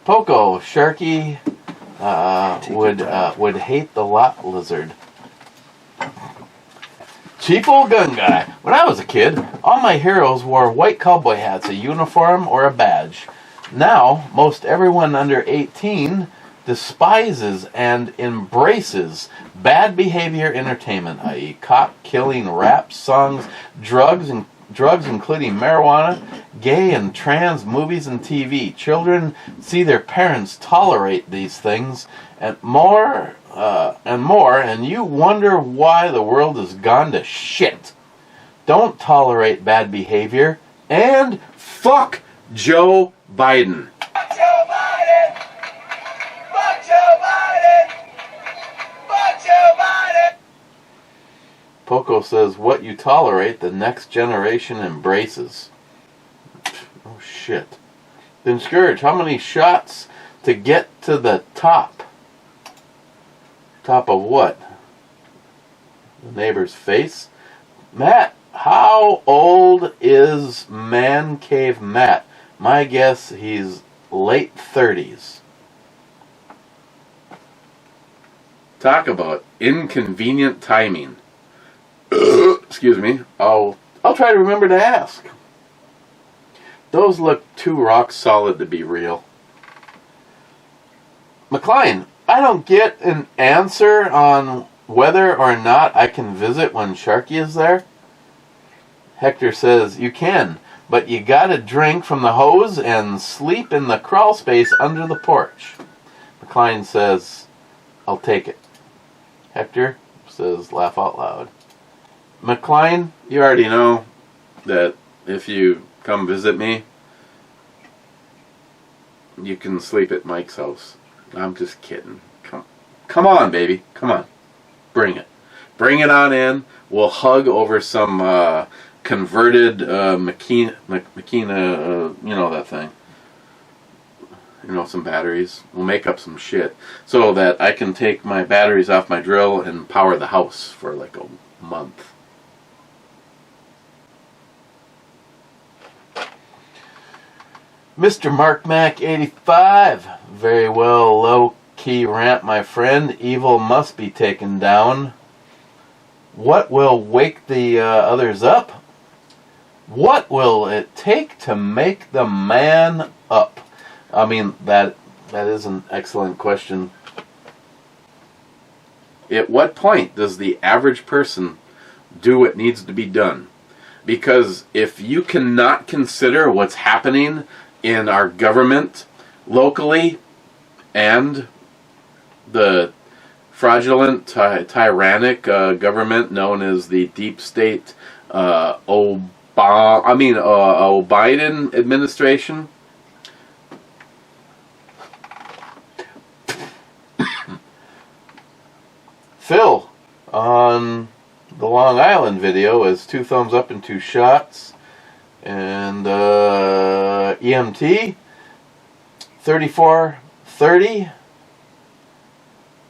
Poco, Sharky would hate the lot lizard. Cheap old gun guy. When I was a kid, all my heroes wore white cowboy hats, a uniform, or a badge. Now, most everyone under 18 despises and embraces bad behavior entertainment, i.e. cop killing, rap songs, drugs including marijuana, gay and trans movies and TV. Children see their parents tolerate these things and more, and you wonder why the world has gone to shit. Don't tolerate bad behavior, and fuck Joe Biden. Fuck Joe Biden! Fuck Joe Biden! Fuck Joe Biden! Poco says, what you tolerate, the next generation embraces. Oh, shit. Then Scourge, how many shots to get to the top? Top of what? The neighbor's face? Matt, how old is Man Cave Matt? My guess, he's late 30s. Talk about inconvenient timing. Excuse me. I'll try to remember to ask. Those look too rock solid to be real. McLean, I don't get an answer on whether or not I can visit when Sharky is there. Hector says, you can, but you gotta drink from the hose and sleep in the crawl space under the porch. McLean says, I'll take it. Hector says, laugh out loud. McLean, you already know that if you come visit me, you can sleep at Mike's house. I'm just kidding. Come on, baby. Come on. Bring it. Bring it on in. We'll hug over some converted Makina, you know that thing. some batteries. We'll make up some shit so that I can take my batteries off my drill and power the house for like a month. Mr. Mark Mac 85, very well, low-key rant, my friend. Evil must be taken down. What will wake the others up? What will it take to make the man up? I mean, that is an excellent question. At what point does the average person do what needs to be done? Because if you cannot consider what's happening in our government locally and the fraudulent, tyrannic government known as the deep state Biden administration, Phil on the Long Island video is 2 thumbs up and 2 shots. And EMT 3430,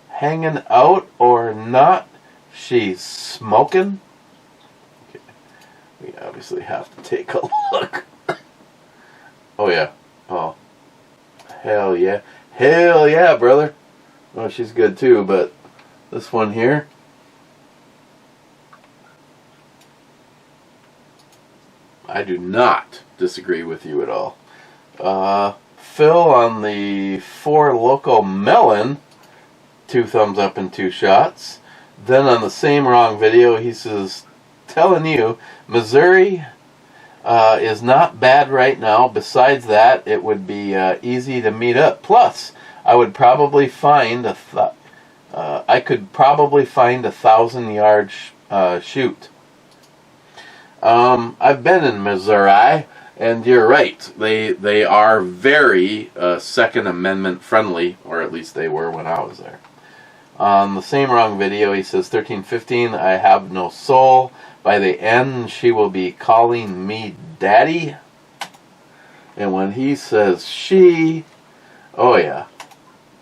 hanging out or not, she's smoking. Okay. We obviously have to take a look. Oh yeah. Oh. Hell yeah. Hell yeah, brother. Oh, she's good too, but this one here. I do not disagree with you at all. Phil on the 4 Loco Melon, 2 thumbs up and 2 shots. Then on the same wrong video, he says, telling you, Missouri is not bad right now. Besides that, it would be easy to meet up. Plus, I would probably find I could probably find 1,000-yard shoot. I've been in Missouri, and you're right. They are very Second Amendment friendly, or at least they were when I was there. On the same wrong video, he says 1315, I have no soul. By the end, she will be calling me daddy. And when he says she, oh yeah,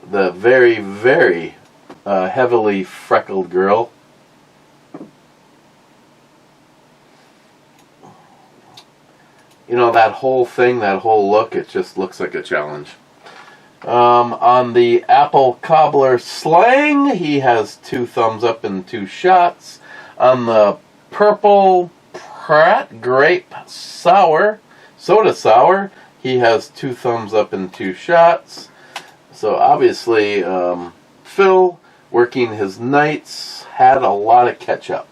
the very, very heavily freckled girl. You know, that whole thing, that whole look, it just looks like a challenge. On the Apple Cobbler Slang, he has 2 thumbs up and 2 shots. On the Purple Pratt Grape Sour, Soda Sour, he has 2 thumbs up and 2 shots. So obviously, Phil, working his nights, had a lot of ketchup.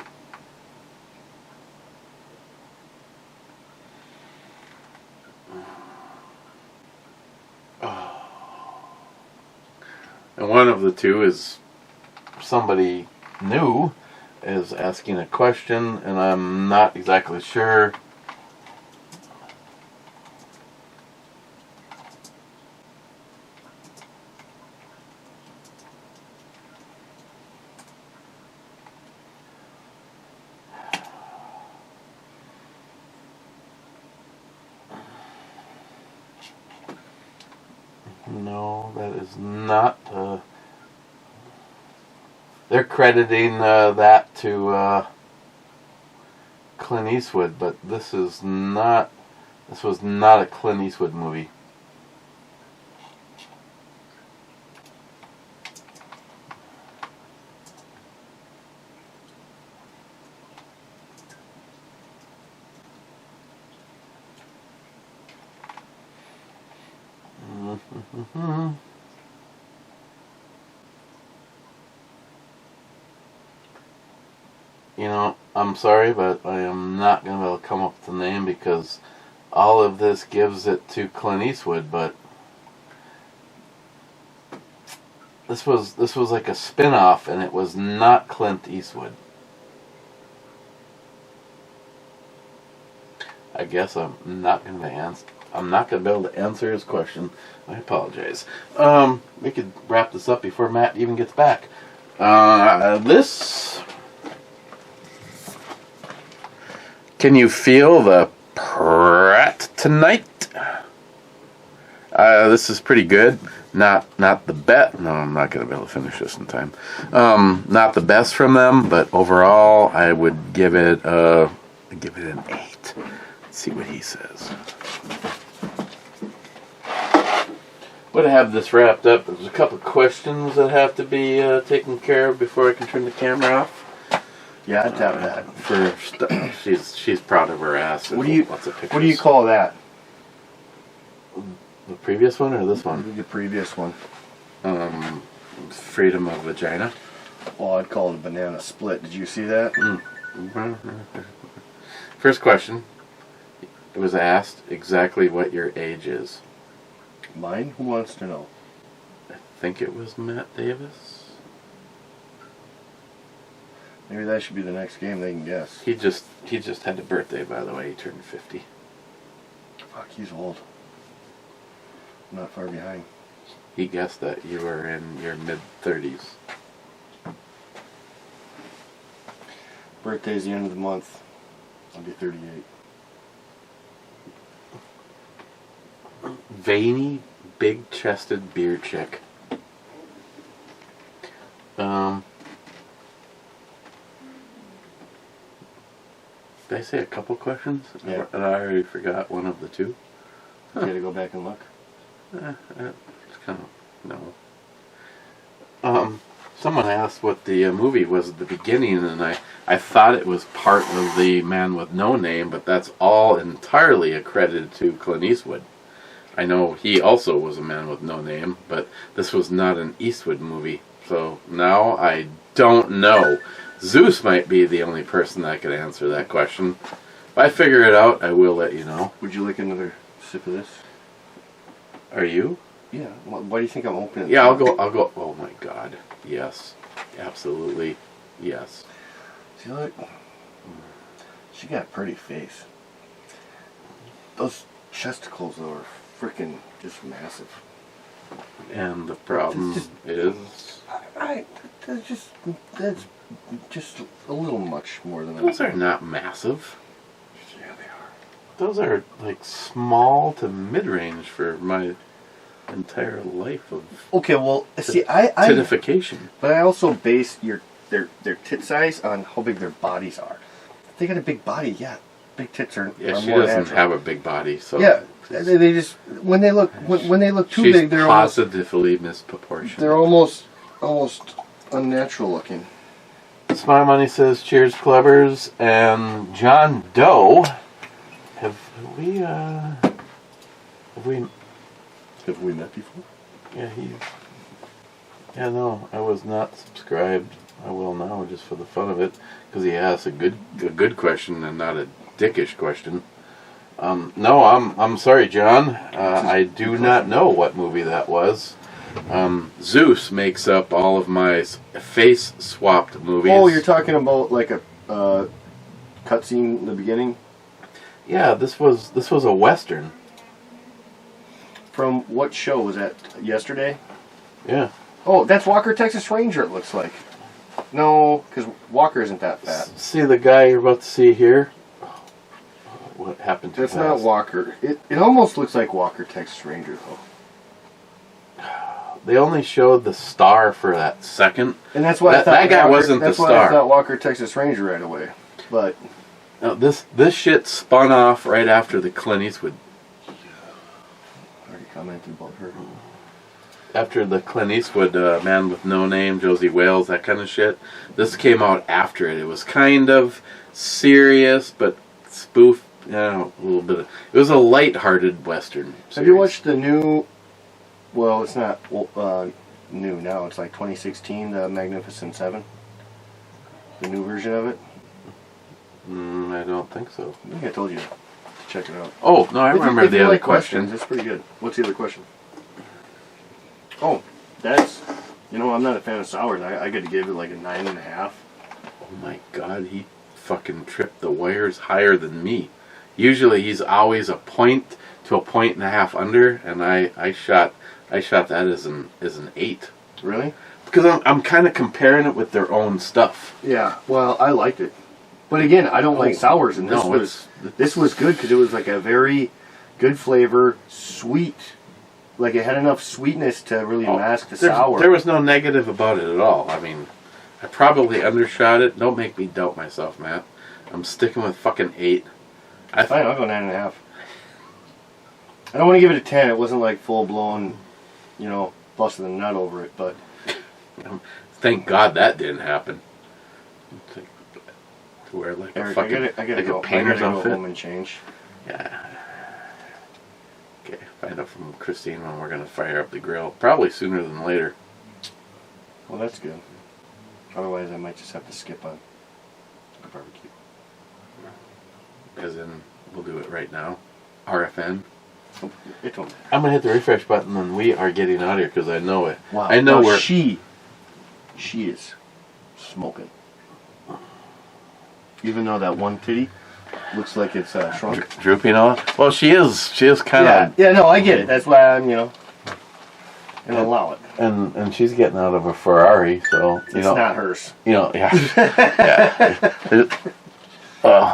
And one of the two is somebody new is asking a question, and I'm not exactly sure. No, that is not. They're crediting that to Clint Eastwood, but this is not. This was not a Clint Eastwood movie. You know, I'm sorry, but I am not going to be able to come up with the name because all of this gives it to Clint Eastwood, but this was like a spin-off, and it was not Clint Eastwood. I guess I'm not going to be able to answer his question. I apologize. We could wrap this up before Matt even gets back. Can you feel the Pratt tonight? This is pretty good. Not the best. No, I'm not going to be able to finish this in time. Not the best from them, but overall, I would give it an 8. Let's see what he says. But to have this wrapped up, there's a couple questions that have to be taken care of before I can turn the camera off. Yeah, I'd tap that. She's proud of her ass. What do you Lots of pictures. What do you call that? The previous one or this one? The previous one. Freedom of vagina. Oh, I'd call it a banana split. Did you see that? First question. It was asked exactly what your age is. Mine? Who wants to know? I think it was Matt Davis. Maybe that should be the next game they can guess. He just had a birthday, by the way. He turned 50. Fuck, he's old. I'm not far behind. He guessed that you were in your mid-30s. Birthday's the end of the month. I'll be 38. Veiny, big-chested beer chick. Did I say a couple questions? Yeah. And I already forgot one of the two. You gotta go back and look. It's kind of, no. Someone asked what the movie was at the beginning, and I thought it was part of the Man with No Name, but that's all entirely accredited to Clint Eastwood. I know he also was a man with no name, but this was not an Eastwood movie. So now I don't know. Zeus might be the only person that could answer that question. If I figure it out, I will let you know. Would you like another sip of this? Are you? Yeah. Why do you think I'm opening it? Yeah, I'll go. Oh my God. Yes. Absolutely. Yes. See, look. She got a pretty face. Those chesticles though are freaking just massive. And the problem is... That's just a little much more than Those are not massive. Yeah, they are. Those are like small to mid-range for my entire life of Okay, well, see, I titification. But I also base their tit size on how big their bodies are. If they got a big body, yeah, big tits are Yeah, she more doesn't natural. have a big body, so Yeah, they just when they look too she's big, they're positively misproportioned. they're almost unnatural looking. Smile Money says, "Cheers, clubbers." And John Doe, have we met before? Yeah, no, I was not subscribed. I will now, just for the fun of it, because he asked a good question and not a dickish question. No, I'm sorry, John. I do not know what movie that was. Zeus makes up all of my face swapped movies. Oh, you're talking about like a cutscene in the beginning? Yeah, this was a Western. From what show was that? Yesterday? Yeah. Oh, that's Walker, Texas Ranger. It looks like. No, because Walker isn't that fat. See the guy you're about to see here? What happened to That's not Walker. It almost looks like Walker, Texas Ranger, though. They only showed the star for that second. And that's why I thought that guy Walker, wasn't the that's why star. I thought Walker, Texas Ranger right away. But No, this shit spun off right after the Clint Eastwood. I already commented about her. After the Clint Eastwood Man with No Name, Josie Wales, that kind of shit. This came out after it. It was kind of serious, but spoof. A little bit. It was a light-hearted Western series. Have you watched the new? Well, it's not new now. It's like 2016, the Magnificent Seven. The new version of it. I don't think so. I think I told you to check it out. Oh no, I remember If the you other like question. questions, it's pretty good. What's the other question? Oh, that's. I'm not a fan of sours. I got to give it like a 9.5. Oh my God, he fucking tripped the wires higher than me. Usually he's always a point to a 1.5 under, and I shot that as an 8. Really? Because I'm kind of comparing it with their own stuff. Yeah. Well, I liked it, but again, I don't like sours, and this was good because it was like a very good flavor, sweet Like it had enough sweetness to really mask the There sour. was no negative about it at all. I mean, I probably undershot it. Don't make me doubt myself, Matt. I'm sticking with fucking 8. Fine, I'll go 9.5. I don't want to give it a 10. It wasn't like full blown, busting the nut over it, but Thank God that didn't happen. To wear like Eric, a fucking I gotta like go. a painter's I gotta go outfit. home and change. Yeah. Okay, find out from Christine when we're gonna fire up the grill. Probably sooner than later. Well, that's good. Otherwise, I might just have to skip on the barbecue. Because then we'll do it right now. RFN. Oh, it don't. I'm gonna hit the refresh button and we are getting out of here because I know it. Wow. I know Now we're. She is smoking. Even though that one titty looks like it's shrunk. Drooping on. Well, she is kind of. Yeah, no, I get it. That's why I'm, gonna allow it. And she's getting out of a Ferrari, so It's not hers. yeah. Yeah.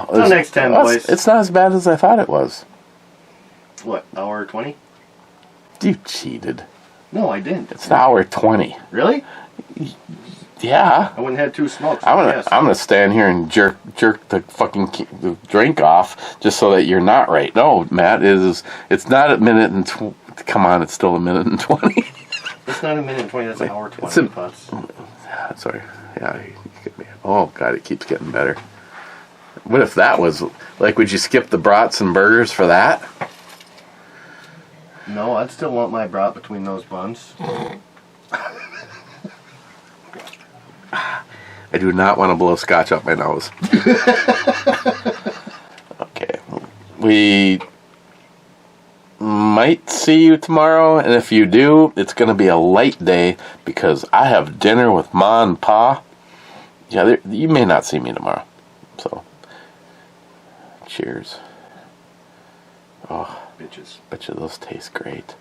Till next time, boys. It's not as bad as I thought it was. What, hour 20? You cheated. No, I didn't. It's an hour 20. Really? Yeah. I wouldn't have 2 smokes. I'm gonna stand here and jerk the fucking the drink off just so that you're not right. No, Matt, it's not a minute and come on, it's still a minute and 20. It's not a minute and 20. That's an hour 20. Sorry. Yeah. You get me. Oh God, it keeps getting better. What if that was like? Would you skip the brats and burgers for that? No, I'd still want my brat between those buns. I do not want to blow scotch up my nose. Okay. We might see you tomorrow, and if you do, it's going to be a light day because I have dinner with Ma and Pa. Yeah, you may not see me tomorrow. So, cheers. Oh, Bitches. bet you those taste great.